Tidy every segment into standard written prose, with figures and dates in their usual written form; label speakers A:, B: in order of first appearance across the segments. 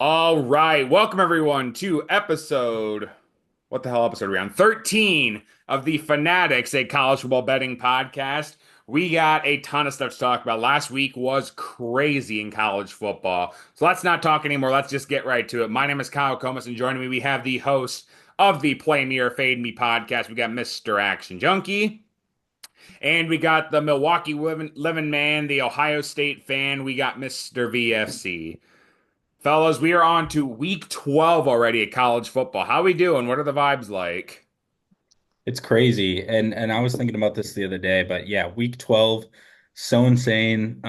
A: All right. Welcome everyone to what the hell episode are we on? 13 of the Fanatics, a college football betting podcast. We got a ton of stuff to talk about. Last week was crazy in college football. So let's not talk anymore. Let's just get right to it. My name is Kyle Comas, and joining me, we have the host of the Play Me or Fade Me podcast. We got Mr. Action Junkie. And we got the Milwaukee living man, the Ohio State fan. We got Mr. VFC. Fellas, we are on to week 12 already at college football. How we doing? What are the vibes like?
B: It's crazy. And I was thinking about this the other day, but yeah, week 12, so insane.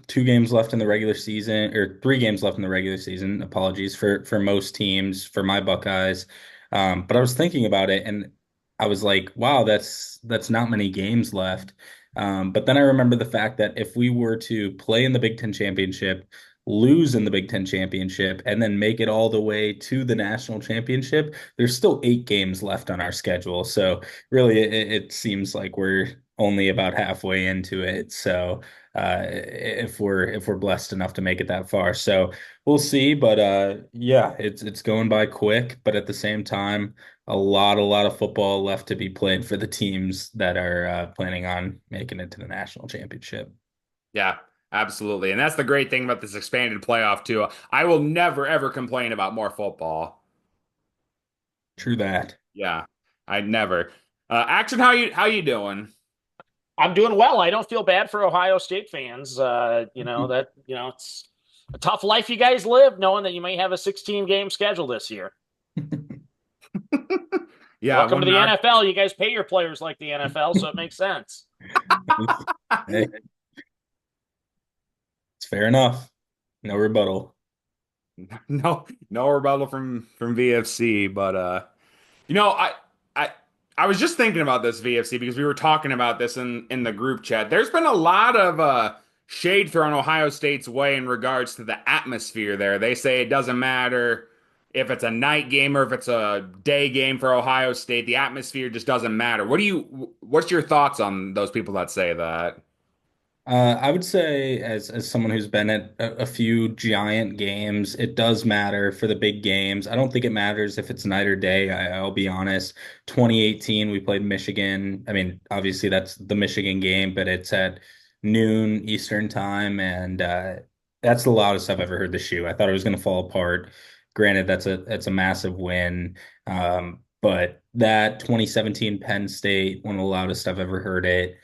B: Two games left in the regular season, or three games left in the regular season. Apologies for most teams, for my Buckeyes. But I was thinking about it and I was like, wow, that's not many games left. But then I remember the fact that if we were to play in the Big Ten championship, lose in the Big Ten championship, and then make it all the way to the national championship, there's still 8 games left on our schedule. So really, it seems like we're only about halfway into it. So if we're blessed enough to make it that far, so we'll see. But yeah, it's going by quick. But at the same time, a lot of football left to be played for the teams that are planning on making it to the national championship.
A: Yeah, absolutely. And that's the great thing about this expanded playoff, too. I will never, ever complain about more football.
B: True that.
A: Yeah, I'd never. Action, how you doing?
C: I'm doing well. I don't feel bad for Ohio State fans. It's a tough life you guys live, knowing that you may have a 16 game schedule this year.
A: Yeah,
C: Welcome to
A: when
C: the
A: our
C: NFL. You guys pay your players like the NFL, so it makes sense.
B: Hey, it's fair enough. No rebuttal.
A: no rebuttal from VFC, but you know, I I was just thinking about this VFC because we were talking about this in the group chat. There's been a lot of shade thrown Ohio State's way in regards to the atmosphere there. They say it doesn't matter if it's a night game or if it's a day game for Ohio State. The atmosphere just doesn't matter. What's your thoughts on those people that say that?
B: I would say, as someone who's been at a few giant games, it does matter for the big games. I don't think it matters if it's night or day. I'll be honest. 2018, we played Michigan. I mean, obviously that's the Michigan game, but it's at noon Eastern time, and that's the loudest I've ever heard the shoe. I thought it was going to fall apart. Granted, that's a massive win, but that 2017 Penn State, one of the loudest I've ever heard it.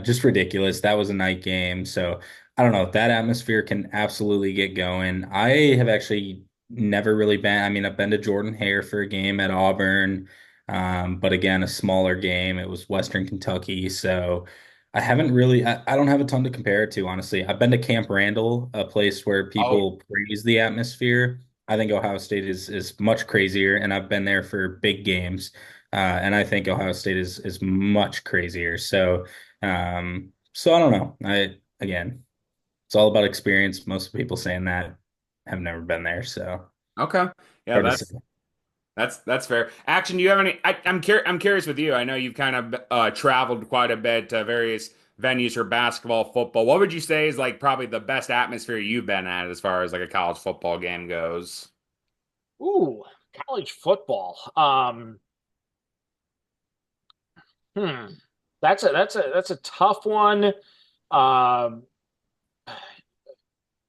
B: Just ridiculous. That was a night game. So I don't know. That atmosphere can absolutely get going. I have actually never really been. I mean, I've been to Jordan Hare for a game at Auburn, but again, a smaller game. It was Western Kentucky. So I haven't really, I don't have a ton to compare it to, honestly. I've been to Camp Randall, a place where
A: Oh,
B: people praise the atmosphere. I think Ohio State is much crazier, and I've been there for big games. And I think Ohio State is much crazier. So I don't know. Again, it's all about experience. Most people saying that have never been there, so
A: okay. Yeah,
B: hard to say.
A: that's fair. Action, do you have any? I'm curious with you. I know you've kind of traveled quite a bit to various venues for basketball, football. What would you say is like probably the best atmosphere you've been at as far as like a college football game goes?
C: Ooh, college football. Hmm. That's a tough one. Um,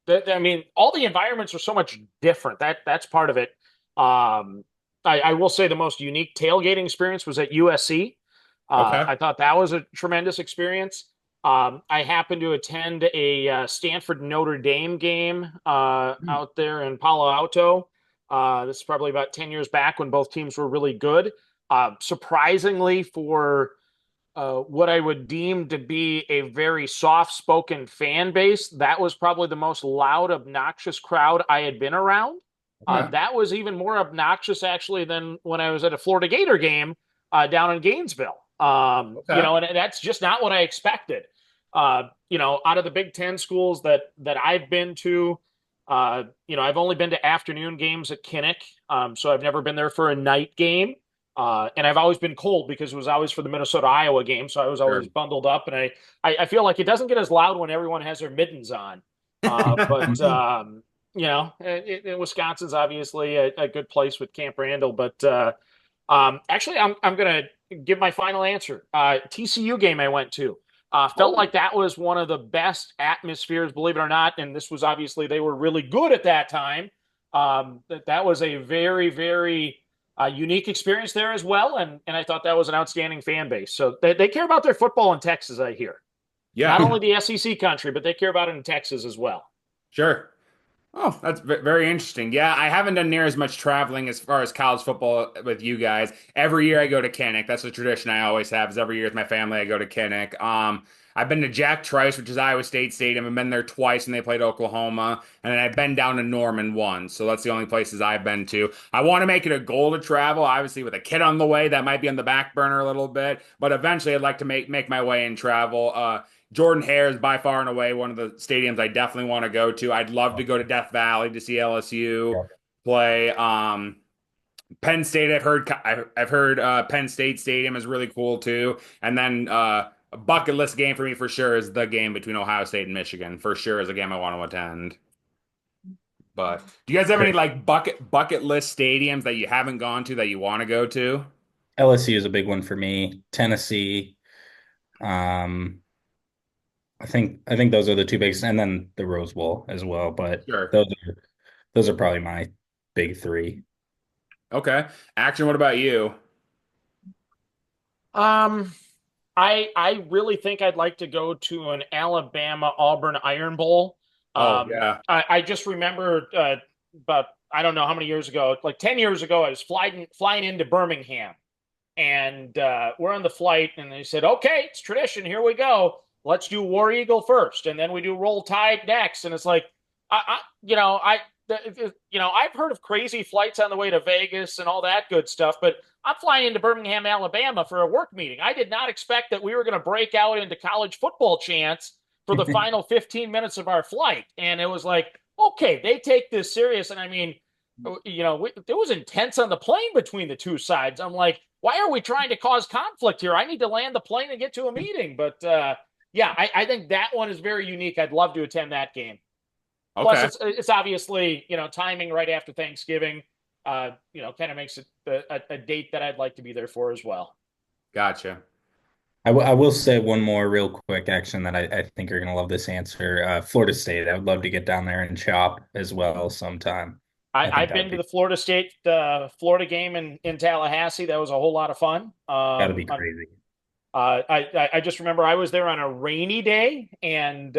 C: I mean, all the environments are so much different. That's part of it. I will say the most unique tailgating experience was at USC.
A: Okay.
C: I thought that was a tremendous experience. I happened to attend a Stanford Notre Dame game out there in Palo Alto. This is probably about 10 years back when both teams were really good. Surprisingly, for what I would deem to be a very soft-spoken fan base, that was probably the most loud, obnoxious crowd I had been around.
A: Okay.
C: That was even more obnoxious, actually, than when I was at a Florida Gator game down in Gainesville.
A: Okay.
C: And that's just not what I expected. Out of the Big Ten schools that I've been to, I've only been to afternoon games at Kinnick, so I've never been there for a night game. And I've always been cold because it was always for the Minnesota Iowa game, so I was
A: Sure.
C: always bundled up. And I feel like it doesn't get as loud when everyone has their mittens on. But Wisconsin's obviously a good place with Camp Randall, but actually, I'm gonna give my final answer. TCU game I went to. Felt
A: Oh,
C: like that was one of the best atmospheres, believe it or not. And this was obviously they were really good at that time. That was a very, very unique experience there as well. And I thought that was an outstanding fan base. So they care about their football in Texas, I hear. Not
A: yeah,
C: only the SEC country, but they care about it in Texas as well.
A: sure. Oh, that's very interesting. Yeah, I haven't done near as much traveling as far as college football with you guys. Every year I go to Kinnick. That's a tradition I always have. Is every year with my family I go to Kinnick. I've been to Jack Trice, which is Iowa State Stadium. I've been there twice, and they played Oklahoma. And then I've been down to Norman once. So that's the only places I've been to. I want to make it a goal to travel. Obviously, with a kid on the way, that might be on the back burner a little bit. But eventually, I'd like to make my way and travel. Jordan Hare is by far and away one of the stadiums I definitely want to go to. I'd love to go to Death Valley to see LSU
B: Yeah.
A: play. Penn State, I've heard Penn State Stadium is really cool too. And then a bucket list game for me for sure is the game between Ohio State and Michigan. For sure is a game I want to attend. But do you guys have any
B: Great.
A: like bucket list stadiums that you haven't gone to that you want to go to?
B: LSU is a big one for me. Tennessee. Um, I think those are the two biggest, and then the Rose Bowl as well. But
A: Sure.
B: those are probably my big three.
A: Okay. Action, what about you?
C: Um, I really think I'd like to go to an Alabama Auburn Iron Bowl.
A: Oh, yeah.
C: I just remember about I don't know how many years ago, like 10 years ago, I was flying into Birmingham, and we're on the flight, and they said, "Okay, it's tradition. Here we go. Let's do War Eagle first, and then we do Roll Tide next." And it's like, I you know, I've heard of crazy flights on the way to Vegas and all that good stuff, but I'm flying into Birmingham, Alabama for a work meeting. I did not expect that we were going to break out into college football chants for the final 15 minutes of our flight. And it was like, okay, they take this serious. And I mean, it was intense on the plane between the two sides. I'm like, why are we trying to cause conflict here? I need to land the plane and get to a meeting. But yeah, I think that one is very unique. I'd love to attend that game. Plus,
A: Okay.
C: it's obviously timing right after Thanksgiving. Kind of makes it a date that I'd like to be there for as well.
A: Gotcha.
B: I will say one more real quick action that I think you're gonna love this answer. Florida State. I would love to get down there and shop as well sometime. I think
C: I've
B: that would
C: been to
B: be
C: the Florida State Florida game in Tallahassee. That was a whole lot of fun.
B: gotta be crazy.
C: I just remember I was there on a rainy day, and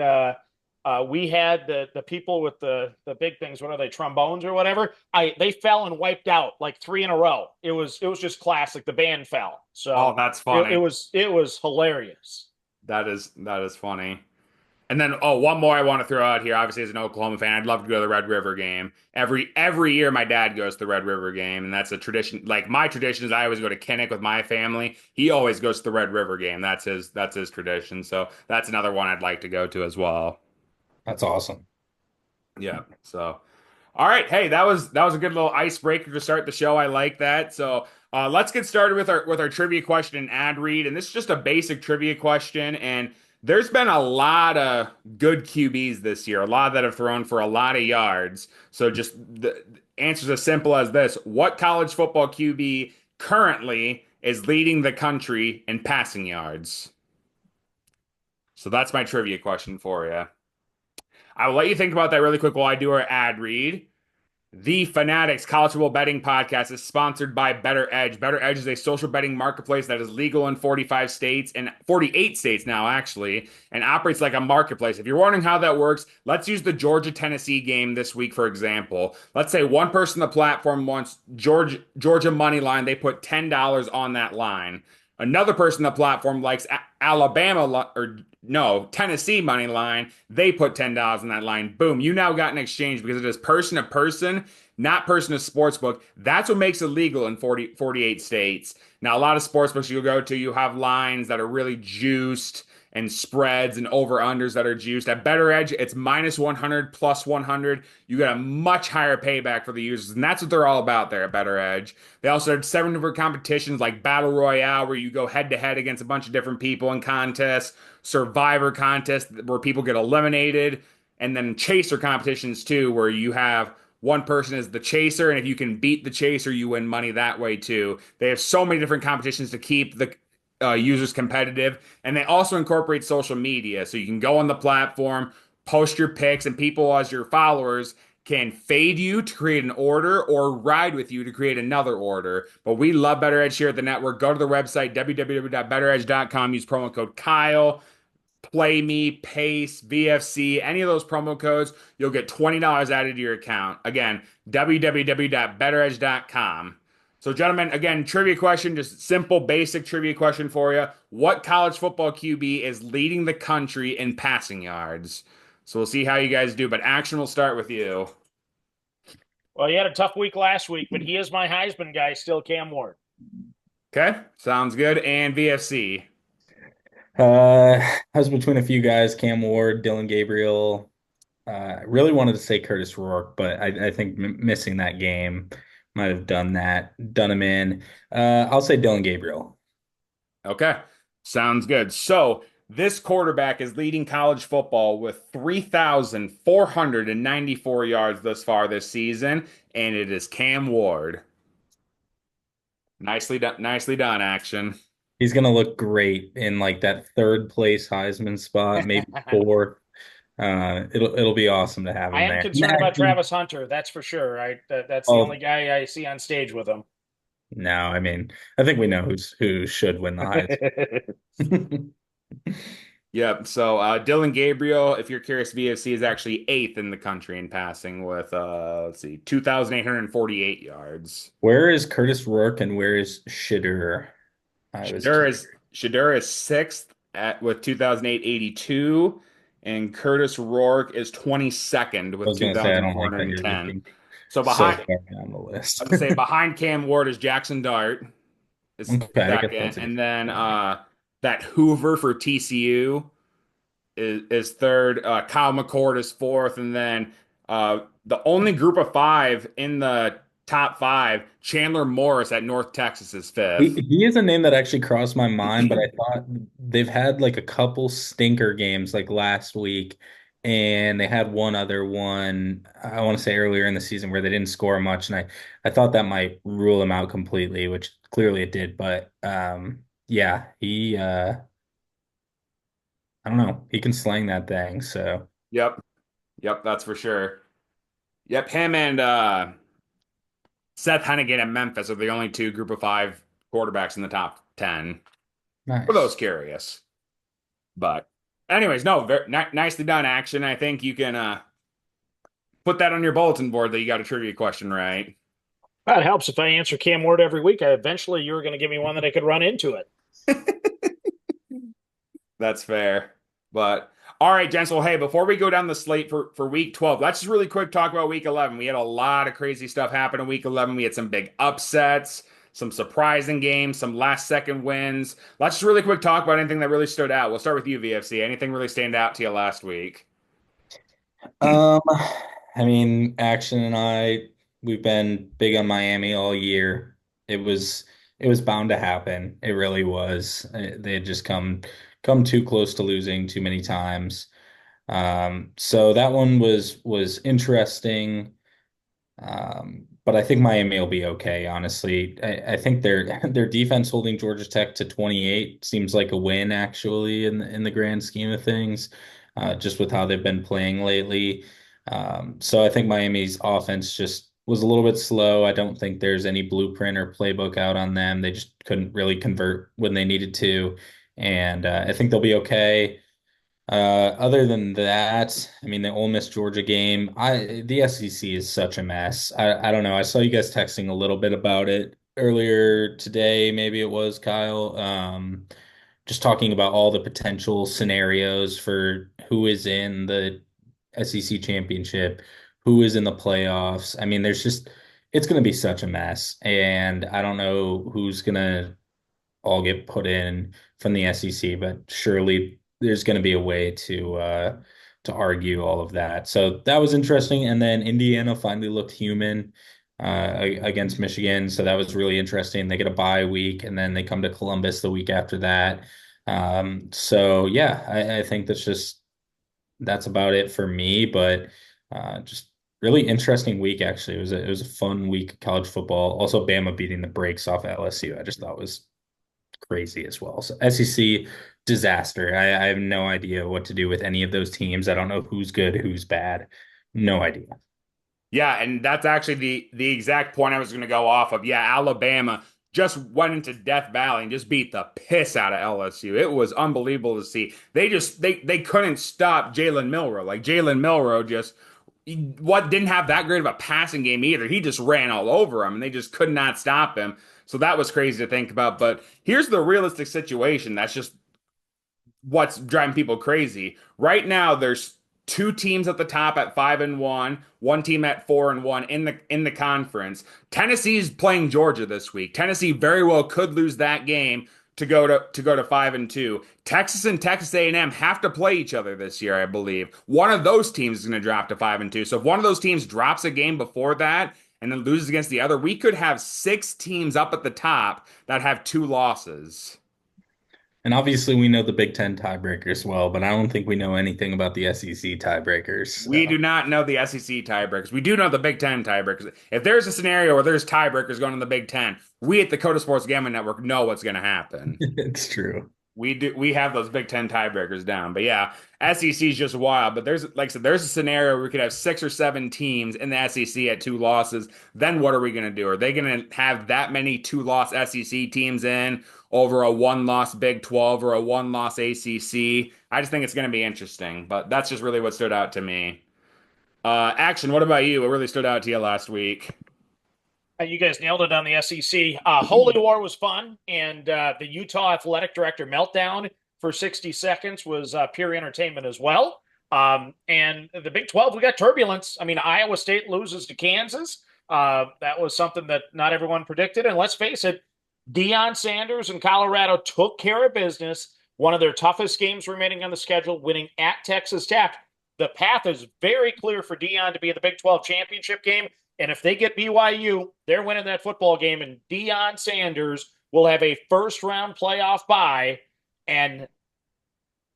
C: we had the people with the big things. What are they, trombones or whatever? They fell and wiped out like three in a row. It was just classic. The band fell,
A: Oh,
C: so
A: that's
C: it
A: funny.
C: was hilarious.
A: That is funny. And then, one more I want to throw out here. Obviously, as an Oklahoma fan, I'd love to go to the Red River game. Every year, my dad goes to the Red River game, and that's a tradition. Like my tradition is, I always go to Kinnick with my family. He always goes to the Red River game. That's his tradition. So that's another one I'd like to go to as well.
B: That's awesome.
A: Yeah. So, all right. Hey, that was a good little icebreaker to start the show. I like that. So, let's get started with our trivia question and ad read. And this is just a basic trivia question. And there's been a lot of good QBs this year, a lot that have thrown for a lot of yards. So, just the answer's as simple as this: what college football QB currently is leading the country in passing yards? So that's my trivia question for you. I will let you think about that really quick while I do our ad read. The Fanatics College Football Betting Podcast is sponsored by Better Edge. Better Edge is a social betting marketplace that is legal in 45 states and 48 states now, actually, and operates like a marketplace. If you're wondering how that works, let's use the Georgia-Tennessee game this week, for example. Let's say one person on the platform wants Georgia money line. They put $10 on that line. Another person on the platform likes Alabama or no, Tennessee money line. They put $10 on that line. Boom. You now got an exchange because it is person to person, not person to sportsbook. That's what makes it legal in 48 states. Now, a lot of sportsbooks you'll go to, you have lines that are really juiced and spreads and over-unders that are juiced. At Better Edge, it's minus 100, plus 100. You get a much higher payback for the users, and that's what they're all about there at Better Edge. They also have 7 different competitions like Battle Royale, where you go head-to-head against a bunch of different people in contests, Survivor contest, where people get eliminated, and then chaser competitions too, where you have one person is the chaser, and if you can beat the chaser, you win money that way too. They have so many different competitions to keep the users competitive, and they also incorporate social media, so you can go on the platform, post your pics, and people as your followers can fade you to create an order or ride with you to create another order. But we love Better Edge here at the network. Go to the website, www.betteredge.com. Use promo code Kyle, Play Me, Pace, VFC, any of those promo codes. You'll get $20 added to your account. Again, www.betteredge.com. So, gentlemen, again, trivia question, just simple, basic trivia question for you. What college football QB is leading the country in passing yards? So, we'll see how you guys do, but Action will start with you.
C: Well, he had a tough week last week, but he is my Heisman guy still, Cam Ward.
A: Okay, sounds good. And VFC.
B: I was between a few guys, Cam Ward, Dylan Gabriel. I really wanted to say Curtis Rourke, but I think missing that game might have done him in. I'll say Dylan Gabriel.
A: Okay, sounds good. So this quarterback is leading college football with 3,494 yards thus far this season, and it is Cam Ward. Nicely done, Action.
B: He's gonna look great in like that third place Heisman spot, maybe fourth. It'll be awesome to have
C: I
B: him
C: am
B: there.
C: concerned about Travis Hunter, that's for sure. That's the
B: Oh
C: only guy I see on stage with him.
B: no, I mean I think we know who should win the Heisman.
A: Yep. So Dylan Gabriel, if you're curious, VFC is actually eighth in the country in passing with let's see, 2,848 yards.
B: Where is Curtis Rourke and where is Shedeur? I was
A: Shadur is Shadur is sixth at with 2,882, and Curtis Rourke is 22nd
B: I
A: with
B: was gonna say I don't like that you're
A: 2,410.
B: looking
A: So
B: so
A: behind,
B: far down the list.
A: I would say behind Cam Ward is Jackson Dart is
B: Okay, I guess
A: second,
B: that's a good
A: and then
B: one.
A: that Hoover for TCU is third. Kyle McCord is fourth, and then the only group of five in the top five, Chandler Morris at North Texas is fifth.
B: He is a name that actually crossed my mind, but I thought they've had like a couple stinker games like last week, and they had one other one, I want to say earlier in the season where they didn't score much, and I thought that might rule him out completely, which clearly it did. But yeah, he I don't know, he can slang that thing. So
A: Yep, yep, that's for sure. Yep, him and Seth Hennigan at Memphis are the only two group of five quarterbacks in the top 10. For those
B: nice.
A: curious. But, anyways, no, nicely done, Action. I think you can put that on your bulletin board that you got a trivia question right.
C: That helps if I answer Cam Ward every week. Eventually, you were going to give me one that I could run into it.
A: That's fair. But all right, gents. Well, hey, before we go down the slate for week 12, let's just really quick talk about week 11. We had a lot of crazy stuff happen in week 11. We had some big upsets, some surprising games, some last second wins. Let's just really quick talk about anything that really stood out. We'll start with you, VFC. Anything really stand out to you last week?
B: Um, I mean, Action and we've been big on Miami all year. It was it was bound to happen. It really was. They had just come too close to losing too many times. So that one was interesting. But I think Miami will be okay, honestly. I think their defense holding Georgia Tech to 28 seems like a win actually in the grand scheme of things, just with how they've been playing lately. So I think Miami's offense just was a little bit slow. I don't think there's any blueprint or playbook out on them. They just couldn't really convert when they needed to, and I think they'll be okay. Other than that, I mean, the Ole Miss Georgia game, the SEC is such a mess. I don't know. I saw you guys texting a little bit about it earlier today. Maybe it was Kyle. Just talking about all the potential scenarios for who is in the SEC championship, who is in the playoffs. I mean, it's going to be such a mess, and I don't know who's going to all get put in from the SEC, but surely there's going to be a way to argue all of that. So that was interesting. And then Indiana finally looked human against Michigan, so that was really interesting. They get a bye week, and then they come to Columbus the week after that. So yeah, I think that's just that's about it for me. But just really interesting week, actually. It was a fun week of college football. Also, Bama beating the brakes off LSU. I just thought was crazy as well. So SEC disaster. I have no idea what to do with any of those teams. I don't know who's good, who's bad. No idea.
A: Yeah, and that's actually the exact point I was going to go off of. Yeah, Alabama just went into Death Valley and just beat the piss out of LSU. It was unbelievable to see. They couldn't stop Jalen Milroe. Like Jalen Milroe just what didn't have that great of a passing game either. He just ran all over him and they just could not stop him. So that was crazy to think about. But here's the realistic situation. That's just what's driving people crazy. Right now, there's two teams at the top at 5-1, one team at 4-1 in the conference. Tennessee's playing Georgia this week. Tennessee very well could lose that game to go to 5-2. Texas and Texas A&M have to play each other this year, I believe. One of those teams is going to drop to 5-2. So if one of those teams drops a game before that and then loses against the other, we could have six teams up at the top that have two losses.
B: And obviously, we know the Big Ten tiebreakers well, but I don't think we know anything about the SEC tiebreakers.
A: We do
B: So
A: not know the SEC tiebreakers. We do know the Big Ten tiebreakers. If there's a scenario where there's tiebreakers going in the Big Ten, we at the Coda Sports Gambling Network know what's going to happen.
B: it's true.
A: We have those Big Ten tiebreakers down. But yeah, SEC is just wild. But there's like I said, there's a scenario where we could have six or seven teams in the SEC at two losses. Then what are we going to do? Are they going to have that many two-loss SEC teams in over a one-loss Big 12 or a one-loss ACC? I just think it's going to be interesting. But that's just really what stood out to me. Action, what about you? What really stood out to you last week?
C: You guys nailed it on the SEC. Holy War was fun, and the Utah athletic director meltdown for 60 seconds was pure entertainment as well. And the Big 12, we got turbulence. I mean, Iowa State loses to Kansas. That was something that not everyone predicted. And let's face it, Deion Sanders and Colorado took care of business. One of their toughest games remaining on the schedule, winning at Texas Tech. The path is very clear for Deion to be in the Big 12 championship game. And if they get BYU, they're winning that football game, and Deion Sanders will have a first-round playoff bye. And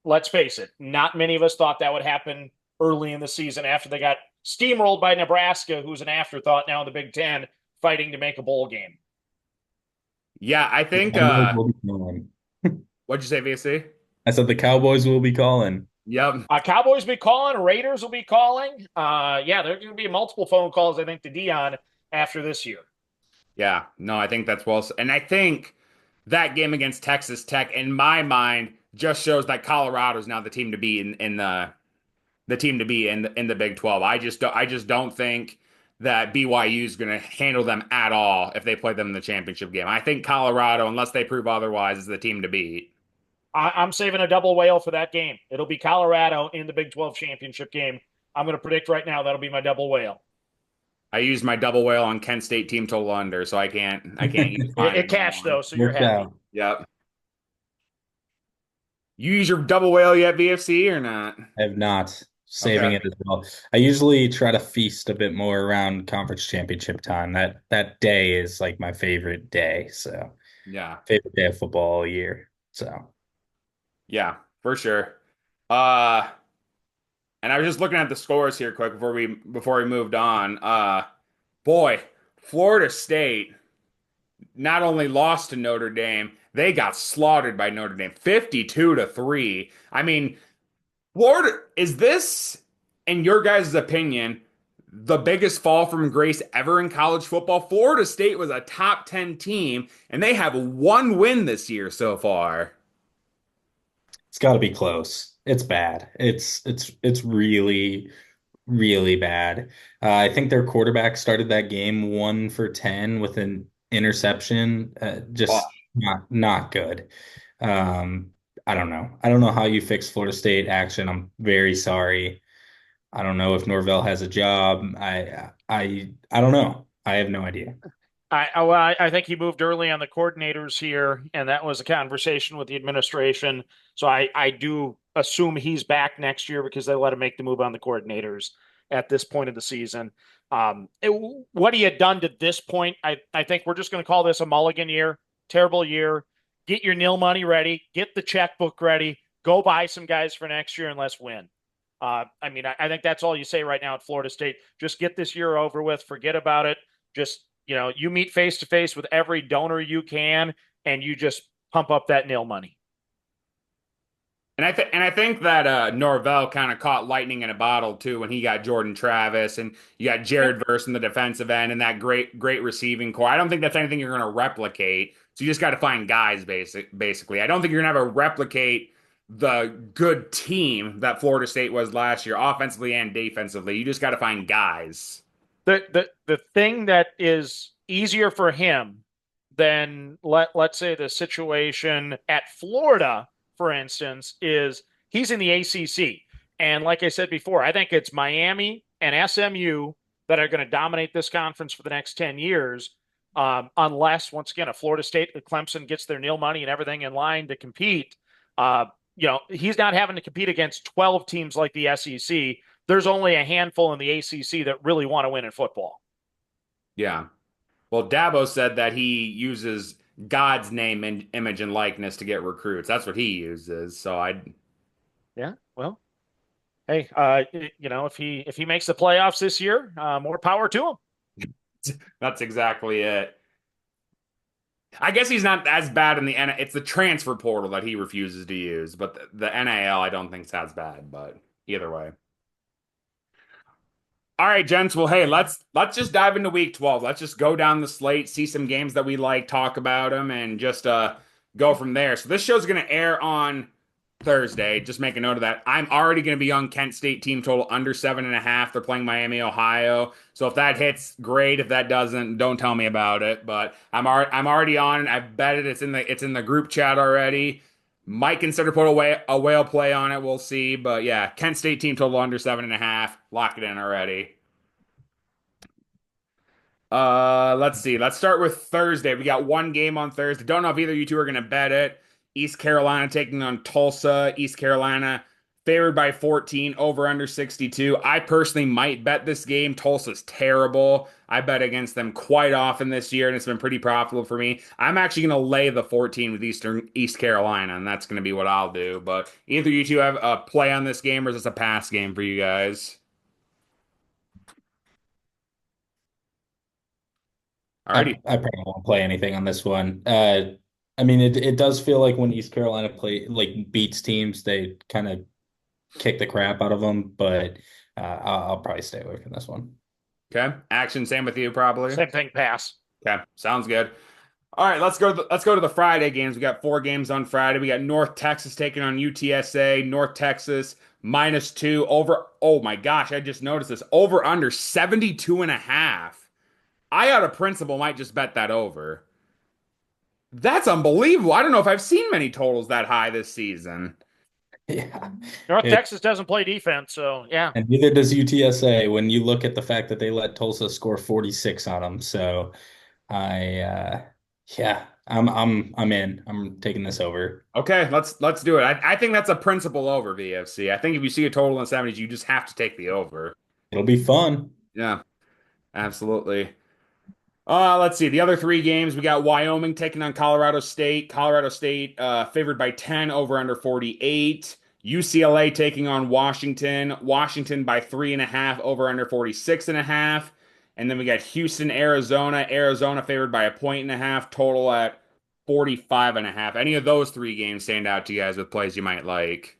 C: let's face it, not many of us thought that would happen early in the season after they got steamrolled by Nebraska, who's an afterthought now in the Big Ten, fighting to make a bowl game.
A: Yeah, I think
B: Cowboys will be calling.
A: what'd you say, VC?
B: I said the Cowboys will be calling.
A: Yep.
C: Cowboys will be calling. Raiders will be calling. Yeah, there are going to be multiple phone calls, I think, to Deion after this year.
A: Yeah, no, I think that's well. And I think that game against Texas Tech, in my mind, just shows that Colorado is now the team to be in the team to be in the Big 12. I just don't think that BYU is going to handle them at all if they play them in the championship game. I think Colorado, unless they prove otherwise, is the team to beat.
C: I'm saving a double whale for that game. It'll be Colorado in the Big 12 championship game. I'm going to predict right now that'll be my double whale.
A: I used my double whale on Kent State team total under, so I can't use mine
C: It cashed though, so you're
B: Worked
C: happy.
B: out.
A: Yep. You use your double whale yet, VFC, or not?
B: I have not. Saving
A: Okay.
B: it as well. I usually try to feast a bit more around conference championship time. That day is like my favorite day. So
A: Yeah.
B: favorite day of football all year. So
A: Yeah, for sure. Uh, and I was just looking at the scores here quick before we moved on. Boy, Florida State not only lost to Notre Dame, they got slaughtered by Notre Dame, 52-3. I mean, Florida, is this, in your guys' opinion, the biggest fall from grace ever in college football? Florida State was a top 10 team, and they have one win this year so far.
B: it's got to be close. It's bad. It's really really bad. I think their quarterback started that game 1 for 10 with an interception.
A: Oh,
B: Just not good. Um, I don't know. I don't know how you fix Florida State action. I'm very sorry. I don't know if Norvell has a job. I don't know. I have no idea.
C: I think he moved early on the coordinators here, and that was a conversation with the administration. So I do assume he's back next year because they let him make the move on the coordinators at this point of the season. What he had done to this point, I think we're just going to call this a mulligan year, terrible year. Get your nil money ready, get the checkbook ready, go buy some guys for next year, and let's win. I mean, I think that's all you say right now at Florida State. Just get this year over with, forget about it. Just, you meet face to face with every donor you can, and you just pump up that nil money.
A: And I think that Norvell kind of caught lightning in a bottle too when he got Jordan Travis and you got
C: Yeah.
A: Jared Verse in the defensive end and that great receiving core. I don't think that's anything you're going to replicate. So you just got to find guys basically. I don't think you're going to ever replicate the good team that Florida State was last year, offensively and defensively. You just got to find guys.
C: The thing that is easier for him than let's say the situation at Florida, for instance, is he's in the ACC. And like I said before, I think it's Miami and SMU that are going to dominate this conference for the next 10 years. Unless, once again, a Florida State, Clemson gets their nil money and everything in line to compete. He's not having to compete against 12 teams like the SEC. There's only a handful in the ACC that really want to win in football.
A: Yeah. Well, Dabo said that he uses God's name and image and likeness to get recruits. That's what he uses. So I
C: Yeah. Well, hey, if he makes the playoffs this year, more power to him.
A: that's exactly it. I guess he's not as bad in the N. It's the transfer portal that he refuses to use, but the NIL I don't think is as bad. But either way, all right, gents. Well, hey, let's just dive into Week 12. Let's just go down the slate, see some games that we like, talk about them, and just go from there. So this show's gonna air on Thursday. Just make a note of that. I'm already going to be on Kent State team total under 7.5. They're playing Miami, Ohio. So if that hits, great. If that doesn't, don't tell me about it. But I'm already on. I've betted it's in the group chat already. Might consider put a whale play on it. We'll see. But yeah, Kent State team total under 7.5. Lock it in already. Let's see. Let's start with Thursday. We got one game on Thursday. Don't know if either of you two are gonna bet it. East Carolina taking on Tulsa. East Carolina favored by 14, over under 62. I personally might bet this game. Tulsa's terrible. I bet against them quite often this year, and it's been pretty profitable for me. I'm actually gonna lay the 14 with East Carolina, and that's gonna be what I'll do. But either you two have a play on this game, or is this a pass game for you guys?
B: I
A: Alrighty.
B: probably won't play anything on this one. I mean, it does feel like when East Carolina beats teams, they kind of kick the crap out of them. But I'll probably stay away from this one.
A: Okay. Action, same with you, probably.
C: Same thing, pass.
A: Okay, sounds good. All right, let's go to the Friday games. We got four games on Friday. We got North Texas taking on UTSA. North Texas -2 over. Oh my gosh, I just noticed this. Over under 72 and a half. I out of principle might just bet that over. That's unbelievable. I don't know if I've seen many totals that high this season.
B: Yeah.
C: North
B: It,
C: Texas doesn't play defense, so yeah.
B: and neither does UTSA when you look at the fact that they let Tulsa score 46 on them. So yeah, I'm in. I'm taking this over.
A: Okay, let's do it. I think that's a principle over VFC. I think if you see a total in the 70s, you just have to take the over.
B: It'll be fun.
A: Yeah, absolutely. Let's see. The other three games, we got Wyoming taking on Colorado State. Colorado State favored by 10, over under 48. UCLA taking on Washington. Washington by 3.5, over under 46.5. And then we got Houston, Arizona. Arizona favored by 1.5 point, total at 45.5. Any of those three games stand out to you guys with plays you might like?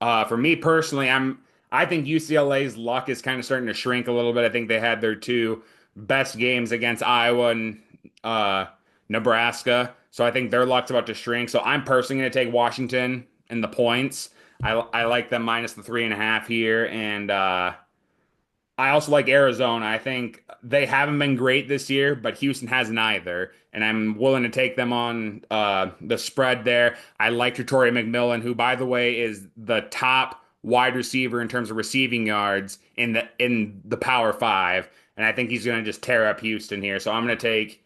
A: For me personally, I think UCLA's luck is kind of starting to shrink a little bit. I think they had their two best games against Iowa and Nebraska, so I think their luck's about to shrink. So I'm personally going to take Washington in the points. I like them minus the 3.5 here, and I also like Arizona. I think they haven't been great this year, but Houston hasn't either. And I'm willing to take them on the spread there. I like Victoria McMillan, who, by the way, is the top wide receiver in terms of receiving yards in the Power Five. And I think he's going to just tear up Houston here. So I'm going to take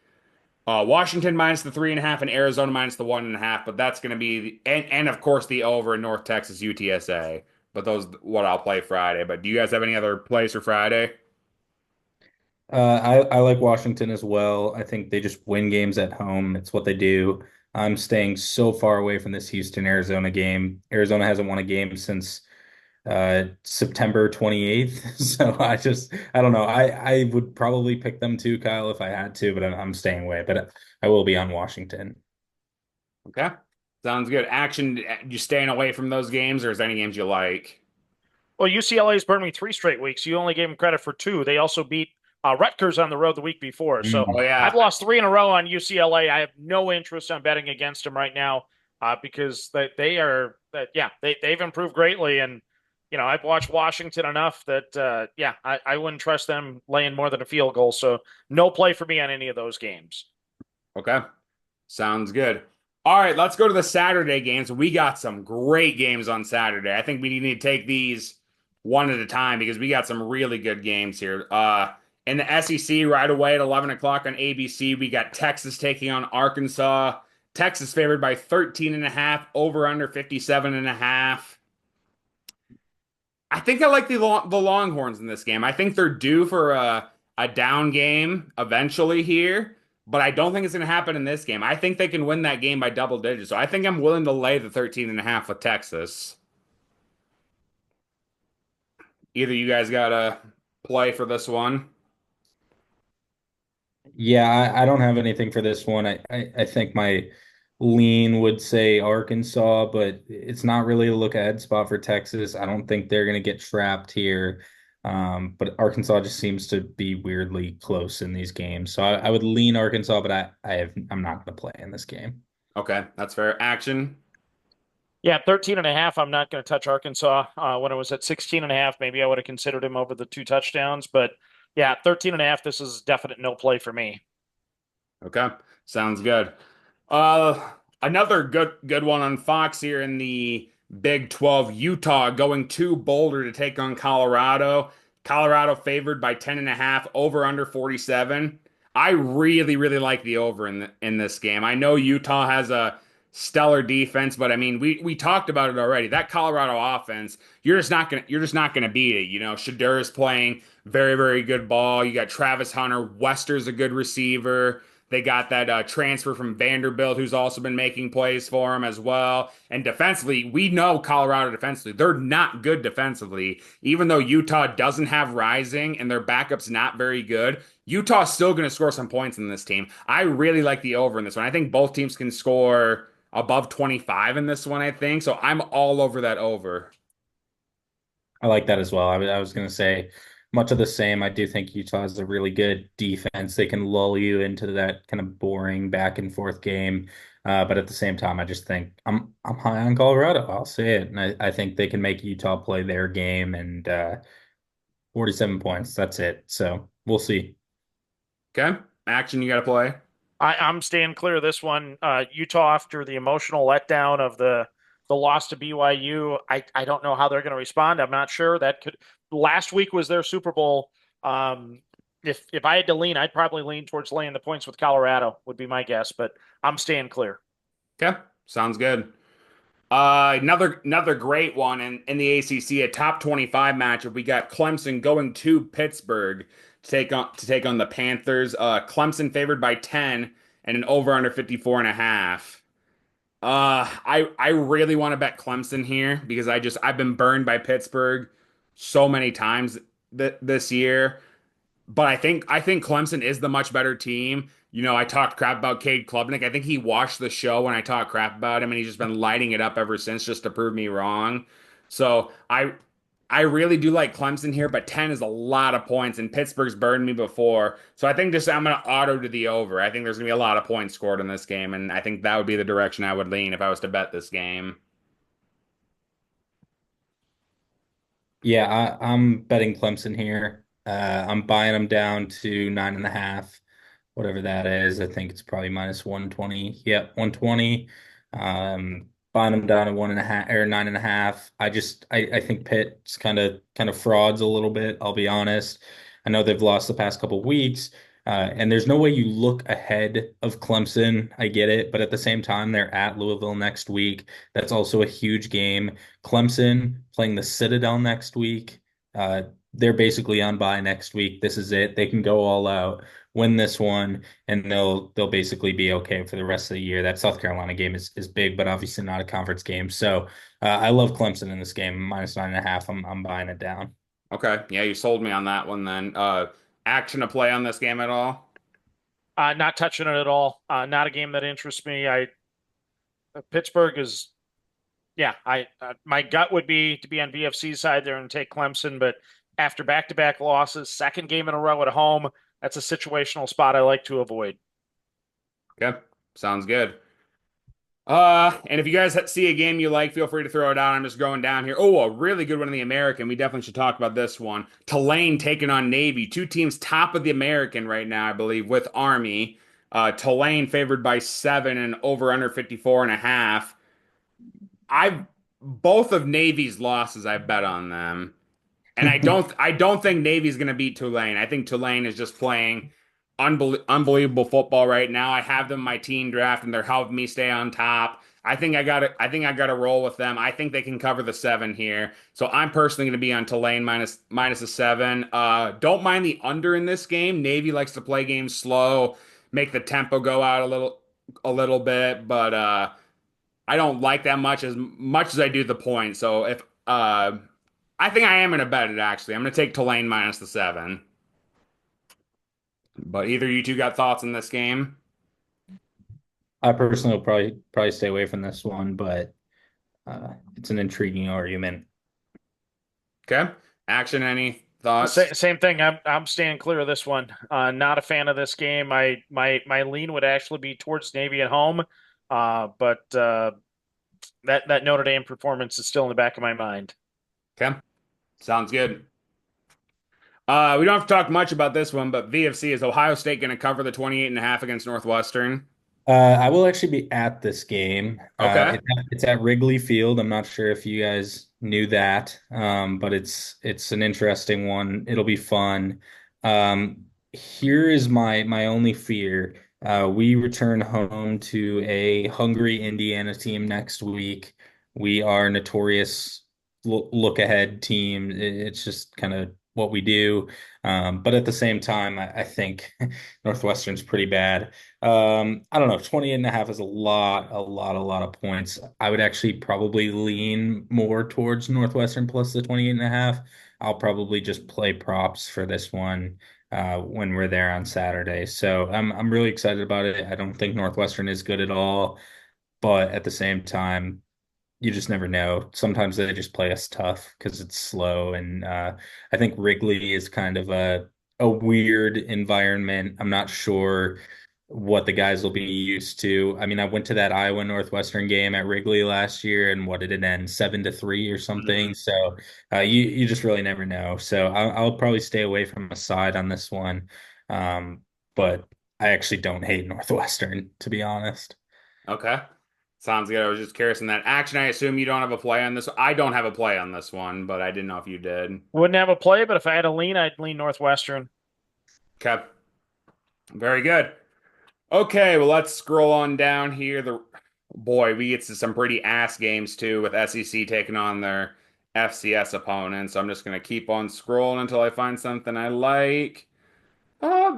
A: Washington minus the 3.5 and Arizona minus the 1.5. But that's going to be and of course the over in North Texas UTSA. But those what I'll play Friday. But do you guys have any other plays for Friday?
B: I like Washington as well. I think they just win games at home. It's what they do. I'm staying so far away from this Houston Arizona game. Arizona hasn't won a game since September 28th. So I don't know. I would probably pick them too, Kyle, if I had to, but I'm staying away. But I will be on Washington.
A: Okay. Sounds good. Action, you staying away from those games, or is there any games you like?
C: Well, UCLA's burned me 3 straight weeks. You only gave them credit for two. They also beat Rutgers on the road the week before. So
A: Oh
C: I've
A: yeah.
C: lost three in a row on UCLA. I have no interest on betting against them right now because they are that yeah they've improved greatly, and I've watched Washington enough that I wouldn't trust them laying more than a field goal. So no play for me on any of those games.
A: Okay. Sounds good. All right, let's go to the Saturday games. We got some great games on Saturday. I think we need to take these one at a time because we got some really good games here. In the SEC, right away at 11 o'clock on ABC, we got Texas taking on Arkansas. Texas favored by 13 and a half, over under 57 and a half. I think I like the Longhorns in this game. I think they're due for a down game eventually here, but I don't think it's going to happen in this game. I think they can win that game by double digits. So I think I'm willing to lay the 13 and a half with Texas. Either you guys got a play for this one.
B: Yeah, I don't have anything for this one. I think my lean would say Arkansas, but it's not really a look ahead spot for Texas. I don't think they're going to get trapped here. But Arkansas just seems to be weirdly close in these games. So I would lean Arkansas, but I'm not going to play in this game.
A: Okay, that's fair. Action.
C: Yeah, 13 and a half. I'm not going to touch Arkansas. When it was at 16 and a half, maybe I would have considered him over the two touchdowns. But yeah, 13 and a half, this is definite no play for me.
A: Okay, sounds good. Uh, Another good one on Fox here in the Big 12. Utah going to Boulder to take on Colorado. Colorado favored by 10 and a half, over under 47. I really like the over in this game. I know Utah has a stellar defense, but I mean we talked about it already. That Colorado offense, you're just not gonna beat it. You know, Shadur is playing very good ball. You got Travis Hunter, Wester's a good receiver. They got that transfer from Vanderbilt, who's also been making plays for him as well. And defensively, we know Colorado defensively, they're not good defensively. Even though Utah doesn't have Rising and their backup's not very good, Utah's still going to score some points in this team. I really like the over in this one. I think both teams can score above 25 in this one, I think. So I'm all over that over.
B: I like that as well. I was going to say much of the same. I do think Utah is a really good defense. They can lull you into that kind of boring back and forth game. But at the same time, I just think I'm high on Colorado. I'll say it. And I think they can make Utah play their game and 47 points. That's it. So we'll see.
A: Okay. Action, you got to play.
C: I'm staying clear of this one. Utah, after the emotional letdown of the loss to BYU, I don't know how they're going to respond. I'm not sure. That could last week was their Super Bowl. If I had to lean, I'd probably lean towards laying the points with Colorado, would be my guess. But I'm staying clear.
A: Okay. Sounds good. Another great one in the ACC, a top 25 matchup. We got Clemson going to Pittsburgh to take on the Panthers. Clemson favored by 10 and an over under 54 and a half. I really want to bet Clemson here because I've been burned by Pittsburgh so many times this year. But I think Clemson is the much better team. You know, I talked crap about Cade Klubnik. I think he watched the show when I talked crap about him, and he's just been lighting it up ever since, just to prove me wrong. So I really do like Clemson here, but 10 is a lot of points, and Pittsburgh's burned me before. So I think just I'm gonna auto to the over. I think there's gonna be a lot of points scored in this game, and I think that would be the direction I would lean if I was to bet this game.
B: Yeah, I'm betting Clemson here. I'm buying them down to 9.5, whatever that is. I think it's probably minus 120. Yep, 120. Buying them down to 1.5 or 9.5. I think Pitt's kind of frauds a little bit. I'll be honest. I know they've lost the past couple weeks. And there's no way you look ahead of Clemson. I get it, but at the same time, they're at Louisville next week. That's also a huge game. Clemson playing the Citadel next week. They're basically on bye next week. This is it. They can go all out, win this one, and they'll basically be okay for the rest of the year. That South Carolina game is big, but obviously not a conference game. So I love Clemson in this game, -9.5. I'm buying it down.
A: Okay. Yeah, you sold me on that one then. Action to play on this game at all?
C: Not touching it at all. Not a game that interests me. I Pittsburgh is, yeah. I My gut would be to be on VFC's side there and take Clemson, but after back-to-back losses, second game in a row at home, that's a situational spot I like to avoid.
A: Okay. Sounds good. And if you guys see a game you like, feel free to throw it out. I'm just going down here. Oh, a really good one in the American. We definitely should talk about this one. Tulane taking on Navy. Two teams top of the American right now, I believe, with Army. Tulane favored by 7 and over under 54.5. I've both of Navy's losses, I bet on them. And I don't think Navy's going to beat Tulane. I think Tulane is just playing unbelievable football right now. I have them in my team draft and they're helping me stay on top. I think I got to roll with them. I think they can cover the 7 here. So I'm personally going to be on Tulane minus a 7. Don't mind the under in this game. Navy likes to play games slow, make the tempo go out a little bit, but I don't like that much as I do the point. So if I think I am going to bet it actually. I'm going to take Tulane minus the 7. But either you two got thoughts on this game?
B: I personally will probably stay away from this one, but it's an intriguing argument.
A: Okay. Action, any thoughts?
C: Same thing. I'm staying clear of this one. Not a fan of this game. My lean would actually be towards Navy at home, but that Notre Dame performance is still in the back of my mind.
A: Okay. Sounds good. We don't have to talk much about this one, but VFC, is Ohio State going to cover the 28.5 against Northwestern?
B: I will actually be at this game.
A: Okay.
B: It's at Wrigley Field. I'm not sure if you guys knew that, but it's an interesting one. It'll be fun. Here is my only fear. We return home to a hungry Indiana team next week. We are notorious look ahead team. It's just kind of what we do. But at the same time, I think Northwestern's pretty bad. I don't know. 28.5 is a lot of points. I would actually probably lean more towards Northwestern plus the 28.5. I'll probably just play props for this one when we're there on Saturday. So I'm really excited about it. I don't think Northwestern is good at all, but at the same time, you just never know. Sometimes they just play us tough because it's slow, and I think Wrigley is kind of a weird environment. I'm not sure what the guys will be used to. I mean, I went to that Iowa Northwestern game at Wrigley last year, and what did it end? 7-3 or
A: Mhm.
B: something. So you just really never know. So I'll probably stay away from a side on this one. But I actually don't hate Northwestern, to be honest.
A: Okay. Sounds good. I was just curious in that action. I assume you don't have a play on this. I don't have a play on this one, but I didn't know if you did.
C: Wouldn't have a play, but if I had a lean, I'd lean Northwestern.
A: Okay. Very good. Okay, well, let's scroll on down here. Boy, we get to some pretty ass games too with SEC taking on their FCS opponents. So I'm just gonna keep on scrolling until I find something I like.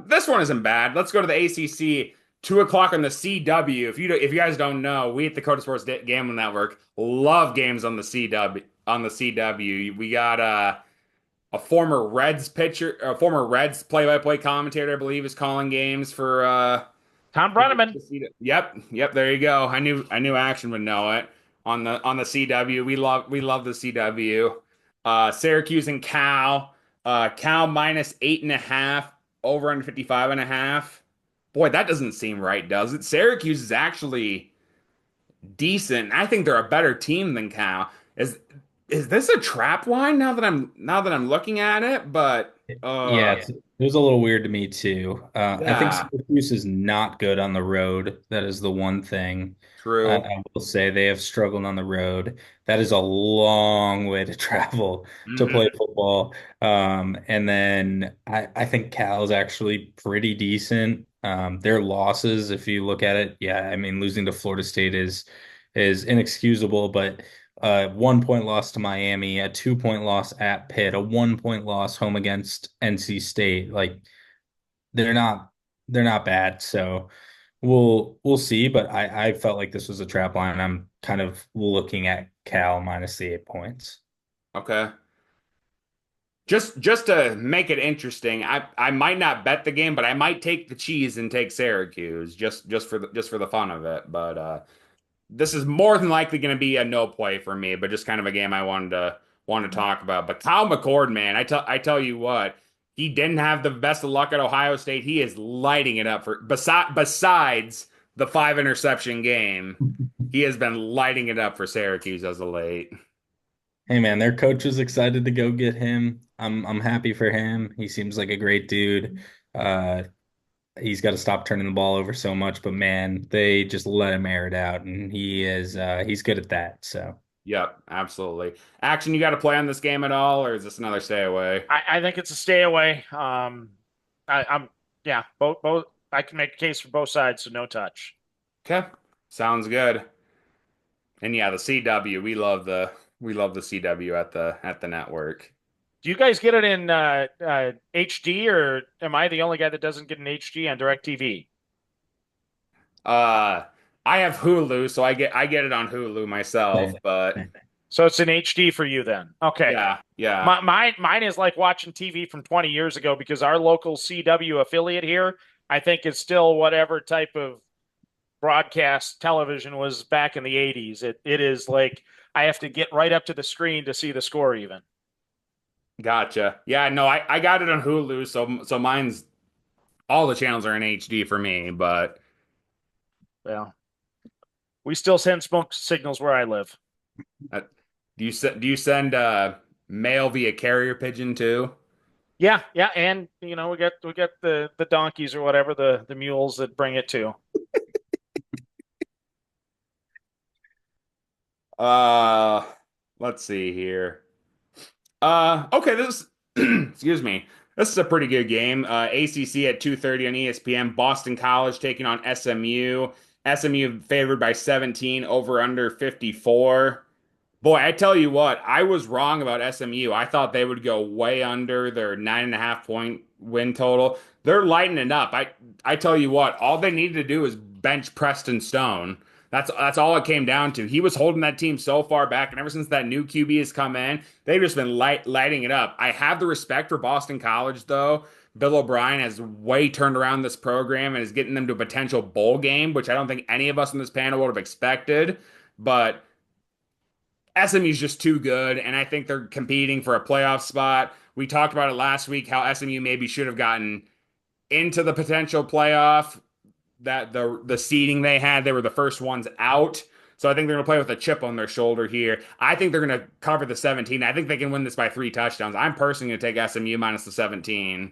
A: This one isn't bad. Let's go to the ACC. 2 o'clock on the CW. If you guys don't know, we at the Dakota Sports Gambling Network love games on the CW. On the CW, we got a former Reds pitcher, a former Reds play-by-play commentator, I believe, is calling games for
C: Tom Brenneman.
A: Yep. There you go. I knew Action would know it on the CW. We love the CW. Syracuse and Cal. Cal minus 8.5 over under 55.5. Boy, that doesn't seem right, does it? Syracuse is actually decent. I think they're a better team than Cal. Is this a trap line now that I'm looking at it? But
B: Yeah, it was a little weird to me too. I think
A: yeah,
B: Syracuse is not good on the road. That is the one thing
A: true.
B: I will say they have struggled on the road. That is a long way to travel to play
A: Hmm.
B: football. And then I think Cal is actually pretty decent. Their losses, if you look at it, yeah, I mean losing to Florida State is inexcusable, but A 1 point loss to Miami, a 2 point loss at Pitt, a 1 point loss home against NC State. Like they're not they're not bad. So we'll see. But I felt like this was a trap line. I'm kind of looking at Cal minus the 8 points.
A: Okay. Just to make it interesting, I might not bet the game, but I might take the cheese and take Syracuse just for the fun of it. But this is more than likely going to be a no play for me, but just kind of a game I wanted to talk about. But Kyle McCord, man, I tell you what, he didn't have the best of luck at Ohio State. He is lighting it up for besides the 5 interception game. He has been lighting it up for Syracuse as of late.
B: Hey man, their coach is excited to go get him. I'm happy for him. He seems like a great dude. Uh, he's got to stop turning the ball over so much, but man, they just let him air it out, and he's good at that. So
A: Yep, absolutely. Action, you got to play on this game at all, or is this another stay away?
C: I think it's a stay away. I'm yeah, both I can make a case for both sides, so no touch.
A: Okay, sounds good. And yeah, the CW, we love the CW at the network.
C: Do you guys get it in HD, or am I the only guy that doesn't get an HD on DirecTV?
A: Uh, I have Hulu, so I get it on Hulu myself,
B: same.
A: but
C: So it's an HD for you then. Okay.
A: yeah, yeah,
C: Mine is like watching TV from 20 years ago because our local CW affiliate here, I think, is still whatever type of broadcast television was back in the 80s. It is like I have to get right up to the screen to see the score even.
A: gotcha. Yeah, no, I got it on Hulu, so mine's all the channels are in HD for me, but
C: Well, we still send smoke signals where I live.
A: uh, do you send mail via carrier pigeon too?
C: Yeah, yeah, and we got the donkeys or whatever the mules that bring it to.
A: Uh, let's see here. Okay, this excuse me. This is a pretty good game. ACC at 2:30 on ESPN. Boston College taking on SMU. SMU favored by 17 over under 54. Boy, I tell you what, I was wrong about SMU. I thought they would go way under their 9.5 point win total. They're lighting it up. I tell you what, all they needed to do is bench Preston Stone. That's all it came down to. He was holding that team so far back, and ever since that new QB has come in, they've just been lighting it up. I have the respect for Boston College, though. Bill O'Brien has way turned around this program and is getting them to a potential bowl game, which I don't think any of us on this panel would have expected. But SMU is just too good, and I think they're competing for a playoff spot. We talked about it last week how SMU maybe should have gotten into the potential playoff. That the seeding they had, they were the first ones out. So I think they're going to play with a chip on their shoulder here. I think they're going to cover the 17. I think they can win this by 3 touchdowns. I'm personally going to take SMU minus the 17,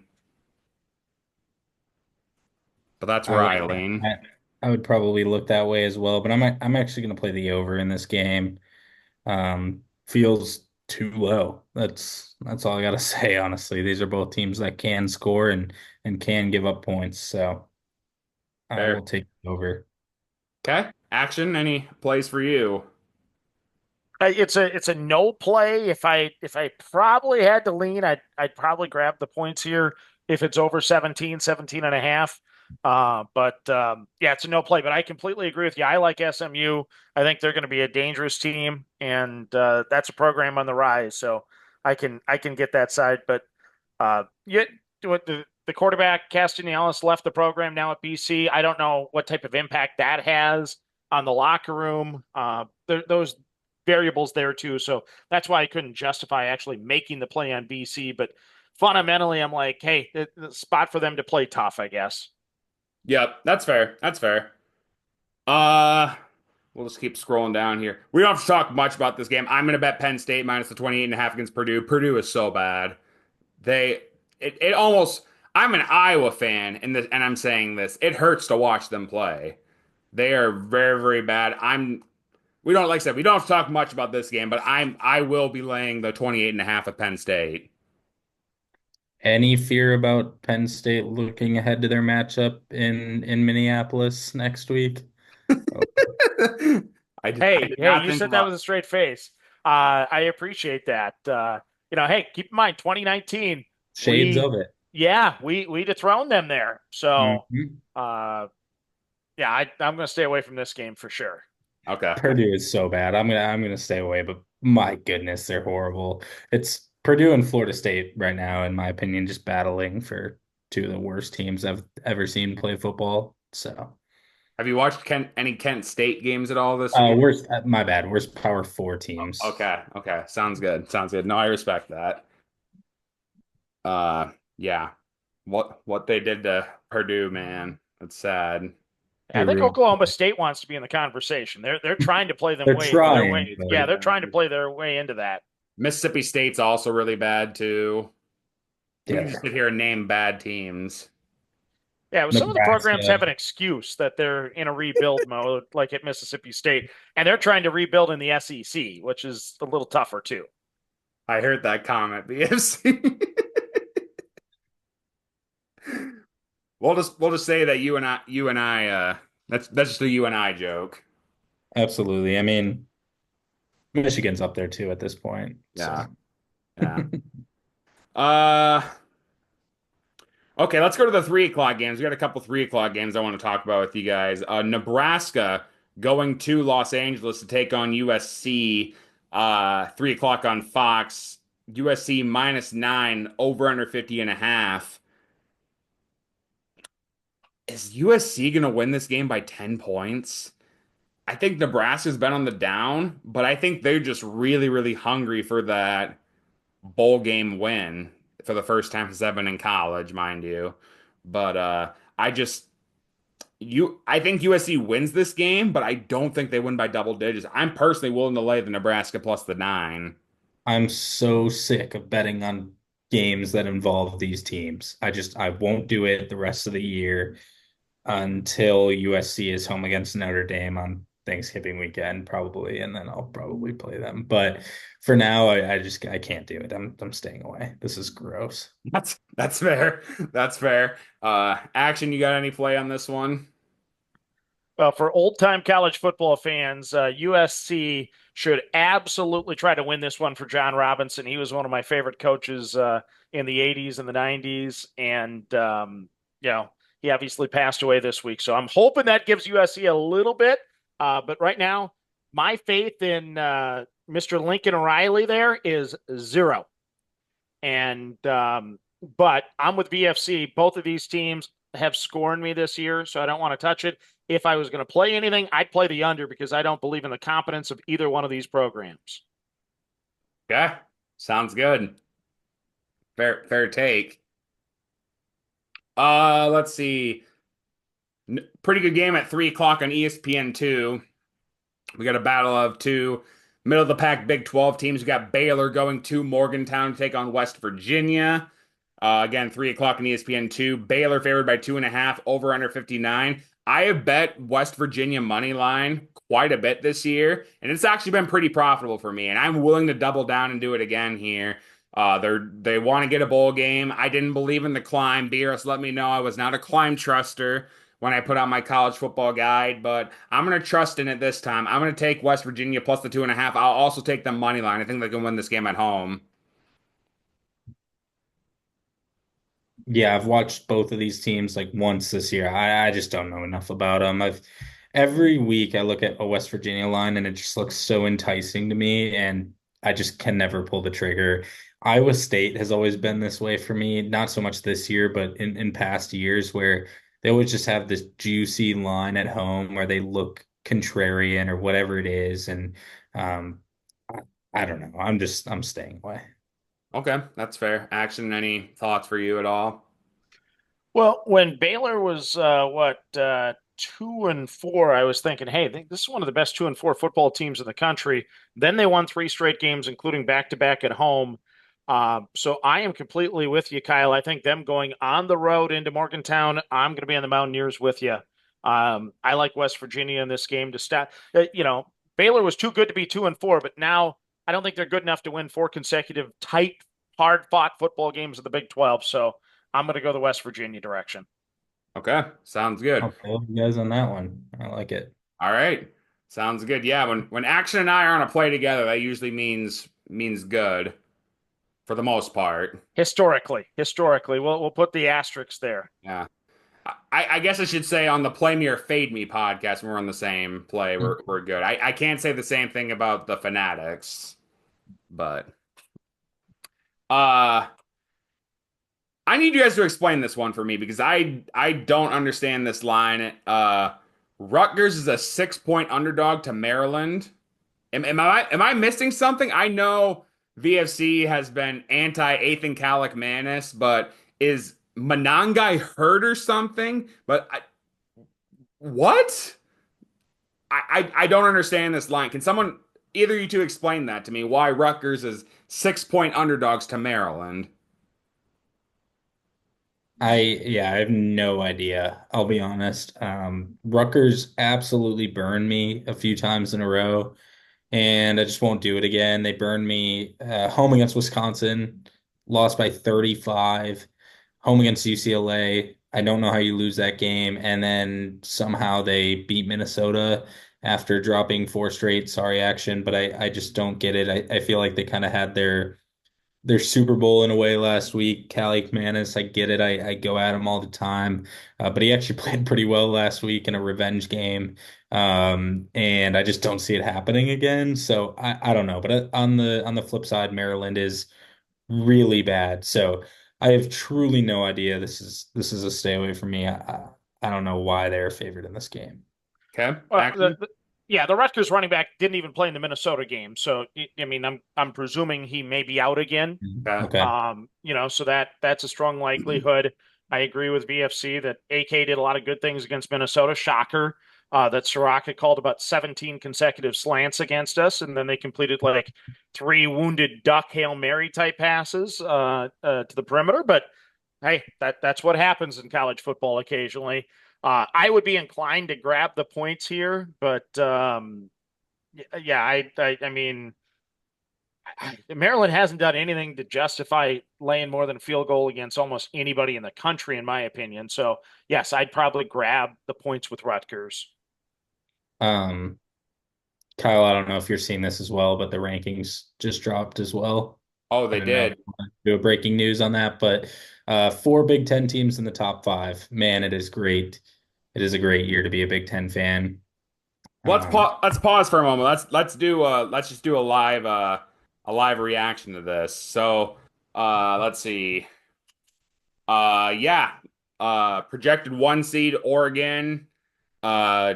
A: but that's
B: I
A: where
B: would
A: I lean.
B: I, I would probably look that way as well, but I'm actually going to play the over in this game. Feels too low. That's all I gotta say, honestly. These are both teams that can score and can give up points, so I will
A: Fair.
B: take it over.
A: Okay. Action. Any plays for you?
C: It's a no play. If I probably had to lean, I'd probably grab the points here if it's over 17 and a half. But yeah, it's a no play. But I completely agree with you. I like SMU. I think they're going to be a dangerous team, and that's a program on the rise. So I can get that side. But yet the quarterback Castellanos left the program now at BC. I don't know what type of impact that has on the locker room. Those variables there too. So that's why I couldn't justify actually making the play on BC. But fundamentally, I'm like, hey, the spot for them to play tough, I guess.
A: Yep, that's fair. That's fair. Uh, we'll just keep scrolling down here. We don't have to talk much about this game. I'm going to bet Penn State minus the 28.5 against Purdue. Purdue is so bad. They, it almost, I'm an Iowa fan, and I'm saying this, it hurts to watch them play. They are very, very bad. We don't, like I said, we don't have to talk much about this game, but I will be laying the 28.5 at Penn State.
B: Any fear about Penn State looking ahead to their matchup in Minneapolis next week? Oh,
A: I
C: Hey,
A: did
C: hey,
A: not
C: you
A: think
C: said that
A: about.
C: with a straight face. I appreciate that. Hey, keep in mind, 2019,
B: Shades
C: we,
B: of it.
C: yeah, we dethroned them there. So,
B: Mhm.
C: uh, yeah, I'm going to stay away from this game for sure.
A: Okay.
B: Purdue is so bad. I'm gonna stay away, but my goodness, they're horrible. It's Purdue and Florida State right now, in my opinion, just battling for two of the worst teams I've ever seen play football. So,
A: Have you watched any Kent State games at all this year?
B: worst, my bad, worst Power Four teams.
A: Okay. Okay. Sounds good. Sounds good. No, I respect that. Yeah. What they did to Purdue, man. It's sad.
C: I
B: They
C: think
B: ruined.
C: Oklahoma State wants to be in the conversation. They're trying to play them
B: They're
C: way their
B: trying,
C: way.
B: but
C: Yeah, they're
A: Yeah.
C: trying to play their way into that.
A: Mississippi State's also really bad too. We
B: yeah,
A: can just sit here and name bad teams.
C: Yeah, some of the programs
B: Nebraska.
C: have an excuse that they're in a rebuild mode, like at Mississippi State, and they're trying to rebuild in the SEC, which is a little tougher too.
A: I heard that comment, BFC. We'll just say that you and I that's just a you and I joke.
B: Absolutely. I mean, Michigan's up there too at this point.
A: Yeah.
B: So,
A: Yeah. Uh okay, let's go to the 3 o'clock games. We got a couple 3 o'clock games I want to talk about with you guys. Nebraska going to Los Angeles to take on USC, 3 o'clock on Fox. USC -9, over under 50.5. Is USC gonna win this game by 10 points? I think Nebraska's been on the down, but I think they're just really, really hungry for that bowl game win for the first time since I've been in college, mind you. But I just I think USC wins this game, but I don't think they win by double digits. I'm personally willing to lay the Nebraska plus the 9.
B: I'm so sick of betting on games that involve these teams. I won't do it the rest of the year until USC is home against Notre Dame on Thanksgiving weekend, probably, and then I'll probably play them. But for now, I can't do it. I'm staying away. This is gross.
A: That's fair. That's fair. Action, you got any play on this one?
C: Well, for old time college football fans, USC should absolutely try to win this one for John Robinson. He was one of my favorite coaches in the 80s and the 90s. And, he obviously passed away this week. So I'm hoping that gives USC a little bit. But right now, my faith in Mr. Lincoln Riley there is zero. And but I'm with BFC. Both of these teams have scorned me this year, so I don't want to touch it. If I was going to play anything, I'd play the under because I don't believe in the competence of either one of these programs.
A: Okay. Sounds good. Fair take. Let's see. Pretty good game at 3 o'clock on ESPN2. We got a battle of two middle of the pack Big 12 teams. We got Baylor going to Morgantown to take on West Virginia. Again, 3 o'clock on ESPN2. Baylor favored by 2.5, over under 59. I have bet West Virginia money line quite a bit this year, and it's actually been pretty profitable for me. And I'm willing to double down and do it again here. They want to get a bowl game. I didn't believe in the climb. BRS let me know I was not a climb truster when I put out my college football guide, but I'm going to trust in it this time. I'm going to take West Virginia plus the 2.5. I'll also take the money line. I think they can win this game at home.
B: Yeah, I've watched both of these teams like once this year. I just don't know enough about them. I've every week I look at a West Virginia line and it just looks so enticing to me, and I just can never pull the trigger. Iowa State has always been this way for me, not so much this year, but in past years where they always just have this juicy line at home where they look contrarian or whatever it is, and um, I, I don't know. I'm staying away.
A: Okay, that's fair. Action, any thoughts for you at all?
C: Well, when Baylor was 2-4, I was thinking, hey, this is one of the best 2-4 football teams in the country. Then they won three straight games, including back to back at home. So I am completely with you, Kyle. I think them going on the road into Morgantown, I'm going to be on the Mountaineers with you. I like West Virginia in this game to start. Baylor was too good to be 2-4, but now I don't think they're good enough to win four consecutive tight, hard fought football games of the Big 12. So I'm going to go the West Virginia direction.
A: Okay, sounds good.
B: I'll follow you guys on that one. I like it.
A: All right. Sounds good. Yeah, when Action and I are on a play together, that usually means good for the most part.
C: Historically, we'll put the asterisks there.
A: Yeah. I guess I should say on the Play Me or Fade Me podcast, when we're on the same play, we're good. I can't say the same thing about the Fanatics, but uh I need you guys to explain this one for me because I don't understand this line. Rutgers is a 6 point underdog to Maryland. Am I missing something? I know VFC has been anti Ethan Kaliakmanis, but is Monangai hurt or something? What? I don't understand this line. Can someone, either you two, explain that to me? Why Rutgers is 6 point underdogs to Maryland?
B: Yeah, I have no idea. I'll be honest. Rutgers absolutely burned me a few times in a row, and I just won't do it again. They burned me home against Wisconsin, lost by 35, home against UCLA. I don't know how you lose that game, and then somehow they beat Minnesota after dropping four straight. Sorry, action, but I just don't get it. I feel like they kind of had their Super Bowl in a way last week. Calic Manis, I get it. I go at him all the time, but he actually played pretty well last week in a revenge game, and I just don't see it happening again. So I don't know. But on the flip side, Maryland is really bad. So I have truly no idea. This is a stay away from me. I don't know why they're favored in this game.
A: Okay,
C: Well,
A: Action.
C: yeah, the Rutgers running back didn't even play in the Minnesota game, so I mean, I'm presuming he may be out again.
A: Okay.
B: Okay.
C: So that's a strong likelihood. I agree with VFC that AK did a lot of good things against Minnesota. Shocker. That Soraka called about 17 consecutive slants against us, and then they completed like three wounded duck Hail Mary type passes to the perimeter. But hey, that's what happens in college football occasionally. I would be inclined to grab the points here, but yeah, I mean, Maryland hasn't done anything to justify laying more than a field goal against almost anybody in the country, in my opinion. So yes, I'd probably grab the points with Rutgers.
B: Um, Kyle, I don't know if you're seeing this as well, but the rankings just dropped as well.
A: Oh,
B: I
A: they
B: didn't know if
A: did.
B: you wanted to do a breaking news on that, but four Big Ten teams in the top five. Man, it is great. It is a great year to be a Big Ten fan.
A: Let's pause for a moment. Let's just do a live reaction to this. So let's see. Yeah. Projected one seed Oregon. Uh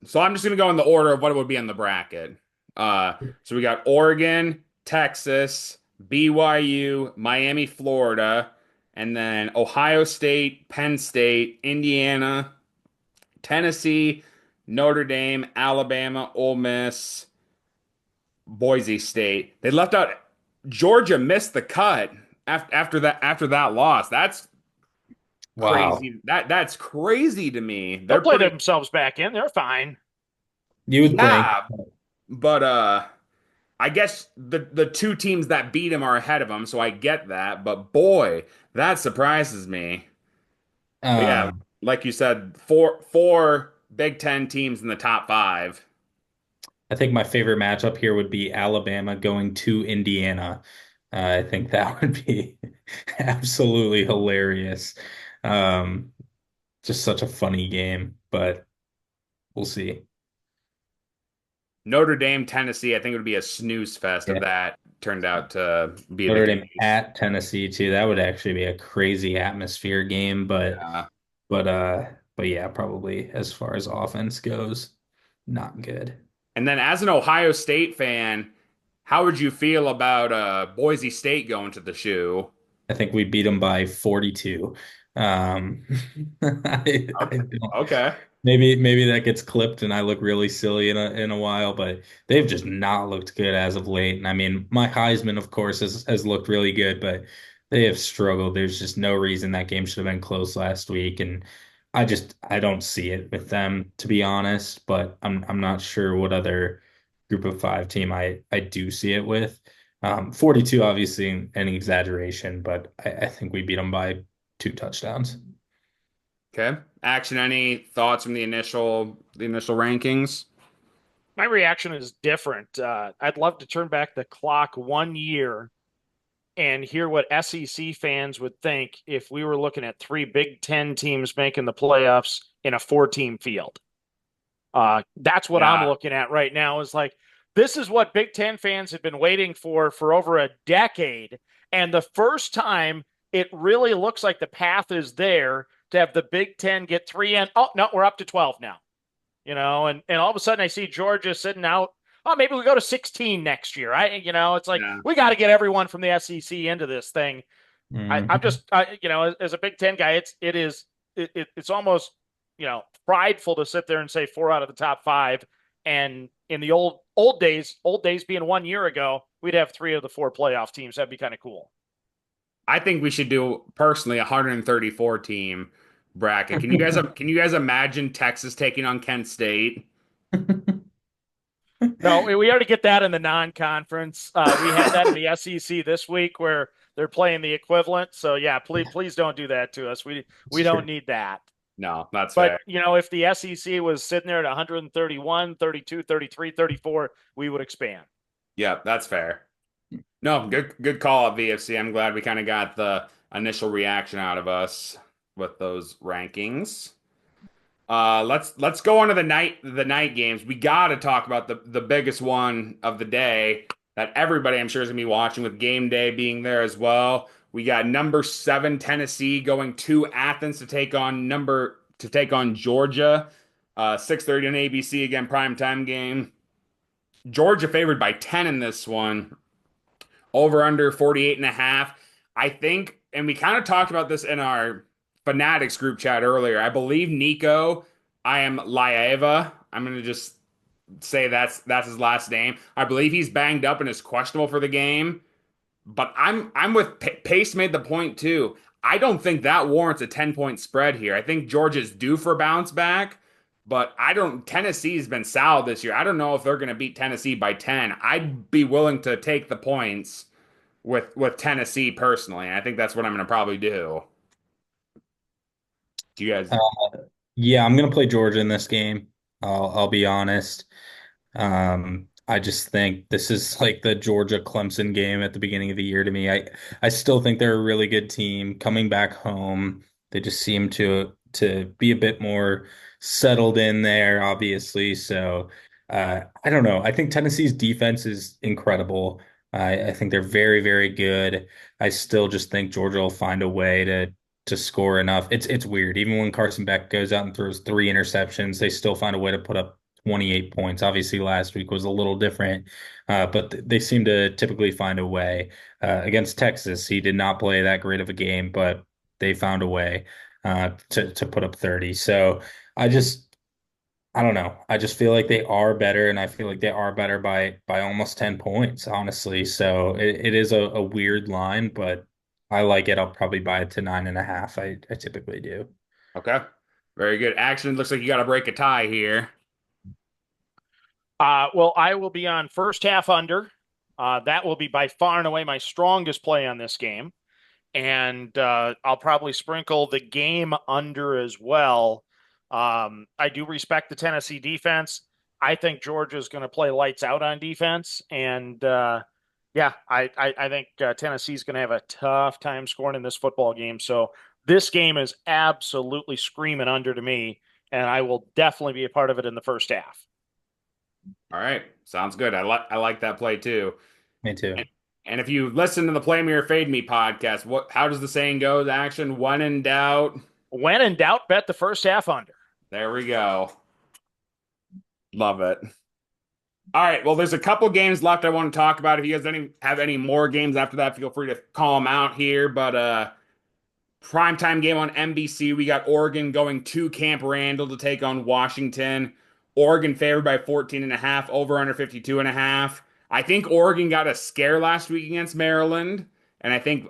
A: so I'm just gonna go in the order of what it would be in the bracket. So we got Oregon, Texas, BYU, Miami, Florida, and then Ohio State, Penn State, Indiana, Tennessee, Notre Dame, Alabama, Ole Miss, Boise State. They left out Georgia missed the cut after that loss. That's
B: Wow.
A: crazy. That's crazy to me.
C: They'll
A: They're
C: play
A: pretty
C: themselves back in. They're fine.
B: You would think.
A: yeah, but I guess the two teams that beat him are ahead of him, so I get that. But boy, that surprises me. But yeah,
B: Um,
A: like you said, four Big Ten teams in the top five.
B: I think my favorite matchup here would be Alabama going to Indiana. I think that would be absolutely hilarious. Um, just such a funny game, but we'll see.
A: Notre Dame, Tennessee, I think it would be a snooze fest if
B: Yeah.
A: that turned out to be the
B: Notre Dame
A: case.
B: at Tennessee too. That would actually be a crazy atmosphere game,
A: Uh,
B: but but yeah, probably as far as offense goes, not good.
A: and then as an Ohio State fan, how would you feel about Boise State going to the shoe?
B: I think we beat them by 42. I
A: Okay.
B: don't.
A: Okay.
B: Maybe that gets clipped and I look really silly in a while, but they've just not looked good as of late. And I mean, my Heisman, of course, has looked really good, but they have struggled. There's just no reason that game should have been close last week, and I don't see it with them, to be honest. But I'm not sure what other group of five team I do see it with. 42 obviously an exaggeration, but I think we beat them by two touchdowns.
A: Okay. Action, any thoughts from the initial rankings?
C: My reaction is different. I'd love to turn back the clock 1 year and hear what SEC fans would think if we were looking at three Big Ten teams making the playoffs in a four-team field. That's what I'm
A: Yeah.
C: looking at right now is like, this is what Big Ten fans have been waiting for over a decade. And the first time it really looks like the path is there to have the Big Ten get three and oh no, we're up to 12 now. And all of a sudden I see Georgia sitting out. Oh, maybe we go to 16 next year. It's like
A: Yeah.
C: we got to get everyone from the SEC into this thing. I'm
B: Mhm.
C: just, as a Big Ten guy, it's almost, prideful to sit there and say four out of the top five. And in the old days being 1 year ago, we'd have three of the four playoff teams. That'd be kind of cool.
A: I think we should do personally a 134 team bracket. Can you guys imagine Texas taking on Kent State?
C: No, we already get that in the non-conference. We had that in the SEC this week where they're playing the equivalent. So yeah, please don't do that to us. We
B: It's
C: don't
B: true.
C: need that.
A: No, that's
C: But
A: fair.
C: if the SEC was sitting there at 131, 32, 33, 34, we would expand.
A: Yeah, that's fair. No, good call up, VFC. I'm glad we kind of got the initial reaction out of us with those rankings. Let's go on to the night games. We got to talk about the biggest one of the day that everybody I'm sure is gonna be watching with game day being there as well. We got number 7 Tennessee going to Athens to take on Georgia. 6:30 on ABC again, primetime game. Georgia favored by 10 in this one. Over under 48 and a half. I think, and we kind of talked about this in our Fanatics group chat earlier. I believe Nico, I am Laeva. I'm gonna just say that's his last name. I believe he's banged up and is questionable for the game. But I'm with Pace made the point too. I don't think that warrants a 10-point spread here. I think Georgia's due for a bounce back, but I don't Tennessee's been solid this year. I don't know if they're going to beat Tennessee by 10. I'd be willing to take the points with Tennessee personally. And I think that's what I'm going to probably do. Do you guys?
B: Uh, yeah, I'm gonna play Georgia in this game. I'll be honest. I just think this is like the Georgia Clemson game at the beginning of the year to me. I still think they're a really good team coming back home. They just seem to be a bit more settled in there, obviously. So I don't know. I think Tennessee's defense is incredible. I think they're very, very good. I still just think Georgia will find a way to score enough. It's weird. Even when Carson Beck goes out and throws three interceptions, they still find a way to put up 28 points. Obviously, last week was a little different, but they seem to typically find a way. Against Texas, he did not play that great of a game, but they found a way to put up 30. So I don't know. I just feel like they are better, and I feel like they are better by almost 10 points, honestly. So it is a weird line, but I like it. I'll probably buy it to 9.5. I typically do.
A: Okay. Very good. Action looks like you got to break a tie here.
C: Well, I will be on first half under. That will be by far and away my strongest play on this game. And I'll probably sprinkle the game under as well. I do respect the Tennessee defense. I think Georgia's going to play lights out on defense. And yeah, I think Tennessee's going to have a tough time scoring in this football game. So this game is absolutely screaming under to me. And I will definitely be a part of it in the first half.
A: All right. Sounds good. I like that play too.
B: Me too.
A: And if you listen to the Play Me or Fade Me podcast, how does the saying go? The action, when in doubt.
C: When in doubt, bet the first half under.
A: There we go. Love it. All right. Well, there's a couple games left I want to talk about. If you guys have any more games after that, feel free to call them out here. But primetime game on NBC, we got Oregon going to Camp Randall to take on Washington. Oregon favored by 14 and a half, over under 52 and a half. I think Oregon got a scare last week against Maryland, and I think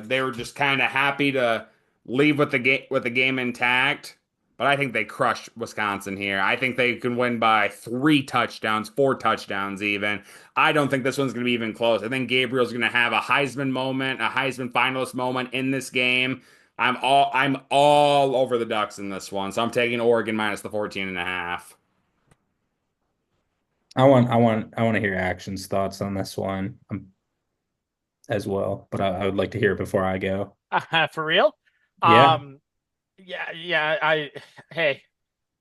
A: they were just kind of happy to leave with the game intact. But I think they crushed Wisconsin here. I think they can win by 3 touchdowns, 4 touchdowns even. I don't think this one's going to be even close. I think Gabriel's going to have a Heisman moment, a Heisman finalist moment in this game. I'm all over the Ducks in this one, so I'm taking Oregon minus the 14 and a half.
B: I want to hear Action's thoughts on this one as well, but I would like to hear it before I go.
C: For real?
B: Yeah.
C: Um, yeah. Hey,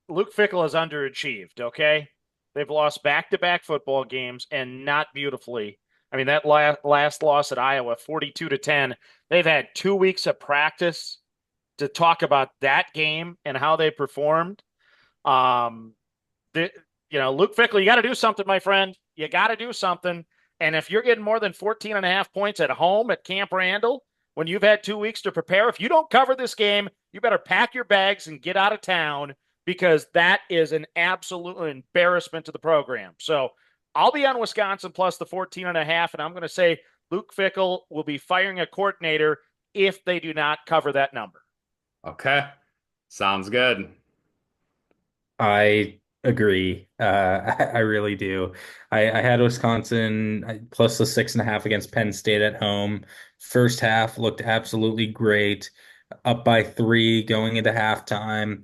C: Luke Fickle has underachieved. Okay, they've lost back-to-back football games and not beautifully. I mean, that last loss at Iowa, 42-10. They've had 2 weeks of practice to talk about that game and how they performed. Um, the, Luke Fickle, you got to do something, my friend. You got to do something. And if you're getting more than 14 and a half points at home at Camp Randall, when you've had 2 weeks to prepare, if you don't cover this game, you better pack your bags and get out of town because that is an absolute embarrassment to the program. So I'll be on Wisconsin plus the 14 and a half, and I'm going to say Luke Fickle will be firing a coordinator if they do not cover that number.
A: Okay. Sounds good.
B: I agree. I really do. I had Wisconsin plus the 6.5 against Penn State at home. First half looked absolutely great. Up by 3 going into halftime.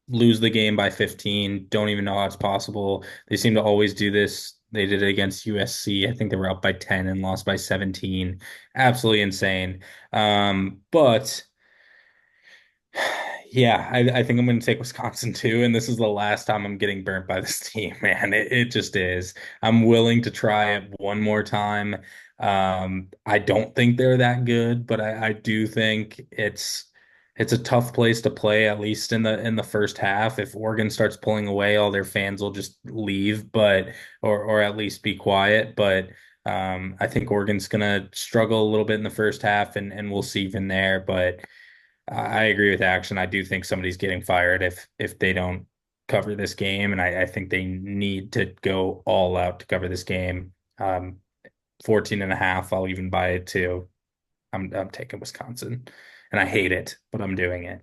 B: Lose the game by 15. Don't even know how it's possible. They seem to always do this. They did it against USC. I think they were up by 10 and lost by 17. Absolutely insane. But yeah, I think I'm going to take Wisconsin too, and this is the last time I'm getting burnt by this team, man. It just is. I'm willing to try it one more time. I don't think they're that good, but I do think it's a tough place to play, at least in the first half. If Oregon starts pulling away, all their fans will just leave, but or at least be quiet. But I think Oregon's going to struggle a little bit in the first half, and we'll see from there. But I agree with Action. I do think somebody's getting fired if they don't cover this game, and I think they need to go all out to cover this game. 14 and a half, I'll even buy it too. I'm taking Wisconsin, and I hate it, but I'm doing it.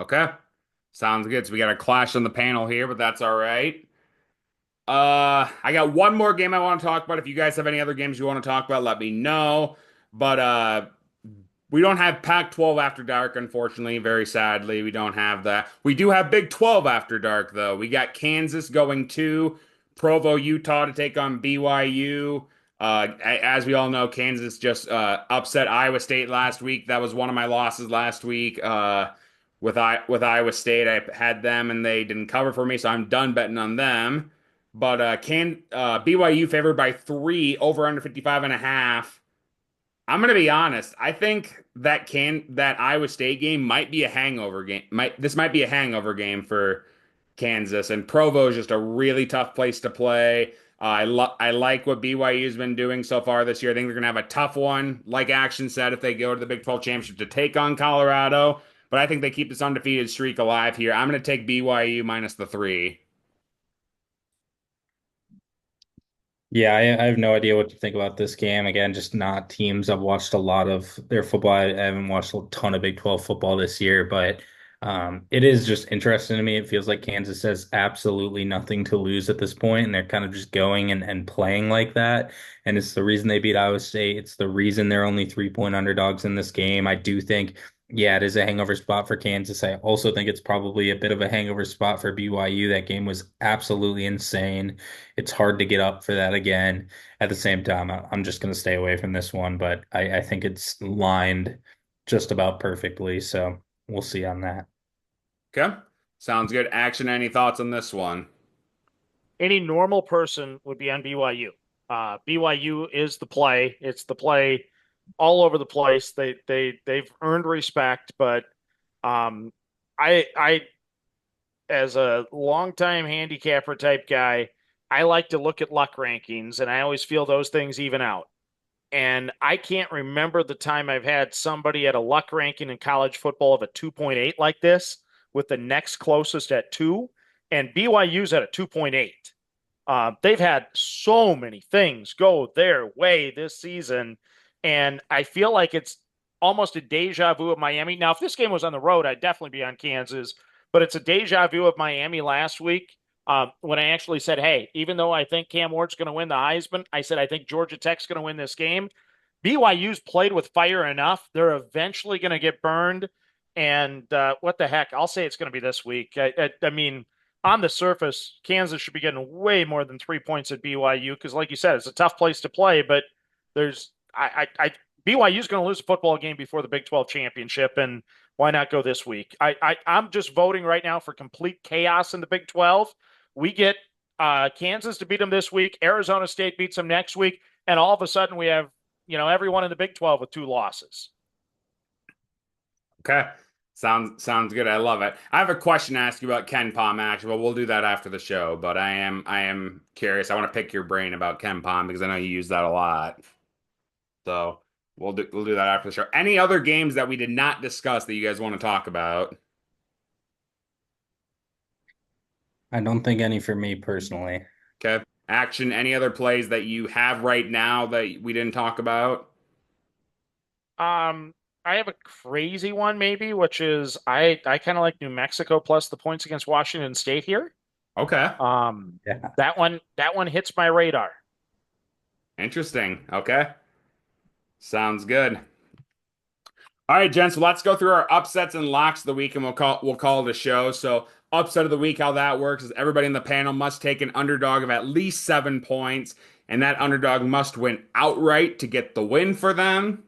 A: Okay. Sounds good. So we got a clash on the panel here, but that's all right. I got one more game I want to talk about. If you guys have any other games you want to talk about, let me know. But we don't have Pac-12 after dark, unfortunately. Very sadly, we don't have that. We do have Big 12 after dark, though. We got Kansas going to Provo, Utah to take on BYU. As we all know, Kansas just upset Iowa State last week. That was one of my losses last week. With Iowa State, I had them and they didn't cover for me, so I'm done betting on them. But can BYU favored by 3 over under 55 and a half. I'm gonna be honest. I think that Iowa State game might be a hangover game. Might be a hangover game for Kansas, and Provo is just a really tough place to play. I like what BYU's been doing so far this year. I think they're gonna have a tough one, like Action said, if they go to the Big 12 championship to take on Colorado. But I think they keep this undefeated streak alive here. I'm gonna take BYU minus the 3.
B: Yeah, I have no idea what to think about this game. Again, just not teams. I've watched a lot of their football. I haven't watched a ton of Big 12 football this year, but it is just interesting to me. It feels like Kansas has absolutely nothing to lose at this point, and they're kind of just going and playing like that. And it's the reason they beat Iowa State. It's the reason they're only 3-point underdogs in this game. I do think, yeah, it is a hangover spot for Kansas. I also think it's probably a bit of a hangover spot for BYU. That game was absolutely insane. It's hard to get up for that again. At the same time, I'm just going to stay away from this one, but I think it's lined just about perfectly. So we'll see on that.
A: Okay, sounds good. Action. Any thoughts on this one?
C: Any normal person would be on BYU. BYU is the play. It's the play all over the place. They've earned respect, but um, I as a longtime handicapper type guy, I like to look at luck rankings, and I always feel those things even out. And I can't remember the time I've had somebody at a luck ranking in college football of a 2.8 like this, with the next closest at 2, and BYU's at a 2.8. They've had so many things go their way this season, and I feel like it's almost a deja vu of Miami. Now, if this game was on the road, I'd definitely be on Kansas, but it's a deja vu of Miami last week when I actually said, hey, even though I think Cam Ward's going to win the Heisman, I said I think Georgia Tech's going to win this game. BYU's played with fire enough. They're eventually going to get burned. And what the heck? I'll say it's going to be this week. I mean, on the surface, Kansas should be getting way more than 3 points at BYU because, like you said, it's a tough place to play. But there's, BYU is going to lose a football game before the Big 12 championship, and why not go this week? I'm just voting right now for complete chaos in the Big 12. We get Kansas to beat them this week. Arizona State beats them next week, and all of a sudden we have everyone in the Big 12 with 2 losses.
A: Okay. Sounds good. I love it. I have a question to ask you about Ken Palm actually, but we'll do that after the show. But I am curious. I want to pick your brain about Ken Palm because I know you use that a lot. So we'll do that after the show. Any other games that we did not discuss that you guys want to talk about?
B: I don't think any for me personally.
A: Okay. Action, any other plays that you have right now that we didn't talk about?
C: I have a crazy one maybe, which is I kind of like New Mexico plus the points against Washington State here.
A: Okay.
B: Yeah.
C: That one hits my radar.
A: Interesting. Okay. Sounds good. All right, gents, so let's go through our upsets and locks of the week, and we'll call it a show. So, upset of the week, how that works is everybody in the panel must take an underdog of at least 7 points, and that underdog must win outright to get the win for them.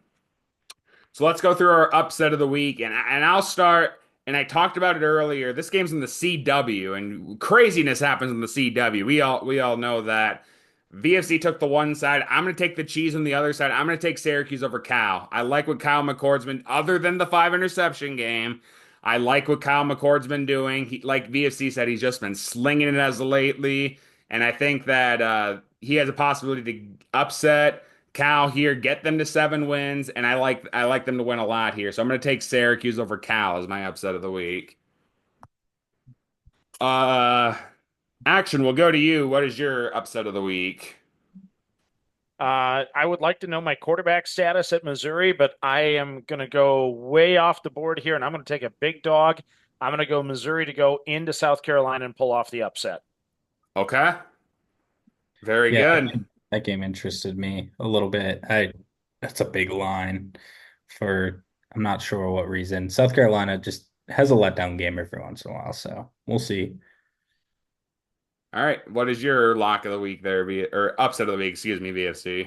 A: So let's go through our upset of the week, and I'll start. And I talked about it earlier. This game's in the CW, and craziness happens in the CW. We all know that. VFC took the one side. I'm going to take the cheese on the other side. I'm going to take Syracuse over Cal. I like what Kyle McCord's been, other than the 5 interception game. I like what Kyle McCord's been doing. Like VFC said, he's just been slinging it as of lately, and I think that he has a possibility to upset Cal here, get them to 7 wins, and I like them to win a lot here. So I'm going to take Syracuse over Cal as my upset of the week. Uh, Action, we'll go to you. What is your upset of the week?
C: I would like to know my quarterback status at Missouri, but I am going to go way off the board here, and I'm going to take a big dog. I'm going to go Missouri to go into South Carolina and pull off the upset.
A: Okay, very
B: Yeah,
A: good.
B: that game interested me a little bit. That's a big line for I'm not sure what reason. South Carolina just has a letdown game every once in a while, so we'll see.
A: All right, what is your lock of the week there, or upset of the week? Excuse me, VFC.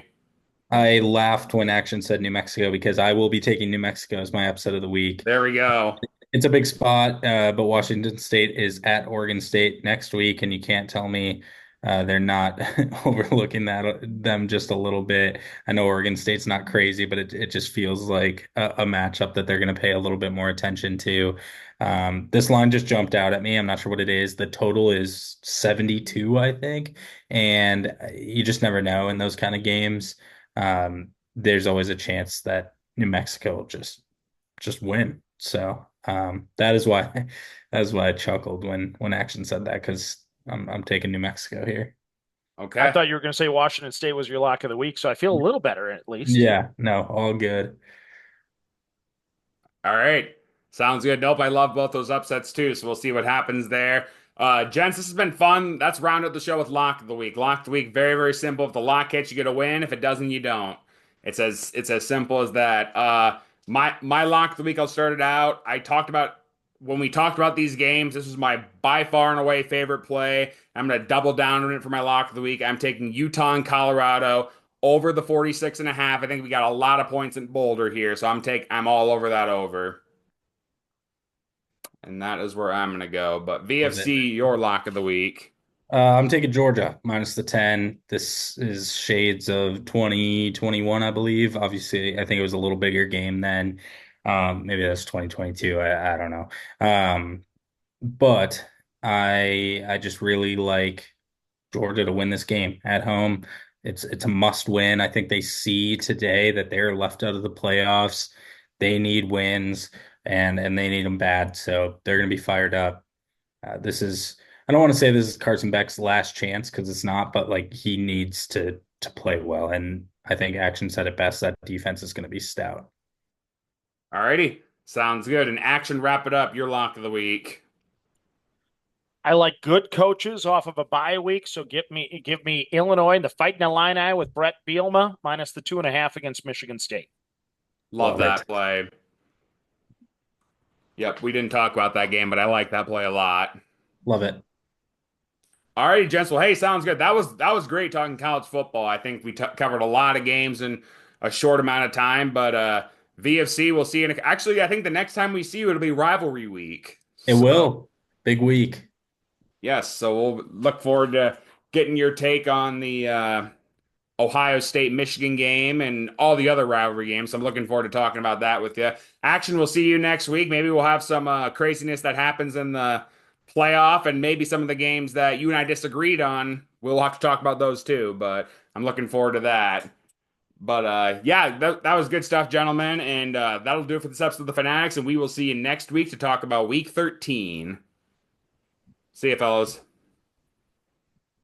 B: I laughed when Action said New Mexico because I will be taking New Mexico as my upset of the week.
A: There we go.
B: It's a big spot, but Washington State is at Oregon State next week, and you can't tell me they're not overlooking them just a little bit. I know Oregon State's not crazy, but it just feels like a matchup that they're going to pay a little bit more attention to. This line just jumped out at me. I'm not sure what it is. The total is 72, I think, and you just never know in those kind of games. There's always a chance that New Mexico will just win. So that is why I chuckled when Action said that because I'm taking New Mexico here.
C: I
A: Okay.
C: thought you were going to say Washington State was your lock of the week, so I feel a little better at least.
B: Yeah, no, all good.
A: All right. Sounds good. Nope, I love both those upsets too, so we'll see what happens there. Gents, this has been fun. Let's round out the show with Lock of the Week. Lock of the Week, very, very simple. If the lock hits, you get a win. If it doesn't, you don't. It's as simple as that. My lock of the week, I'll start it out. I talked about when we talked about these games, this was my by far and away favorite play. I'm gonna double down on it for my lock of the week. I'm taking Utah and Colorado over the 46.5. I think we got a lot of points in Boulder here, so I'm all over that over. And that is where I'm gonna go. But
B: Love it.
A: VFC, your lock of the week.
B: I'm taking Georgia minus the 10. This is shades of 2021, I believe. Obviously, I think it was a little bigger game then. Maybe that's 2022. I don't know. But I just really like Georgia to win this game at home. It's a must win. I think they see today that they're left out of the playoffs. They need wins and they need them bad. So they're going to be fired up. This is I don't want to say this is Carson Beck's last chance because it's not, but like he needs to play well. And I think Action said it best that defense is going to be stout.
A: Alrighty. Sounds good. And Action, wrap it up. Your lock of the week.
C: I like good coaches off of a bye week, so give me Illinois and the Fighting Illini with Brett Bielema minus the 2.5 against Michigan State.
A: Love
B: Love it.
A: that play. Yep, we didn't talk about that game, but I like that play a lot.
B: Love it.
A: All righty, gents. Well, hey, sounds good. That was great talking college football. I think we covered a lot of games in a short amount of time. But VFC, we'll see. Actually, I think the next time we see you, it'll be rivalry week.
B: It
A: So
B: will. Big week.
A: yes, so we'll look forward to getting your take on the Ohio State Michigan game and all the other rivalry games. So I'm looking forward to talking about that with you. Action, we'll see you next week. Maybe we'll have some craziness that happens in the playoff and maybe some of the games that you and I disagreed on. We'll have to talk about those too, but I'm looking forward to that. But yeah, that was good stuff, gentlemen. And that'll do it for this episode of the Fanatics. And we will see you next week to talk about week 13. See you, fellas.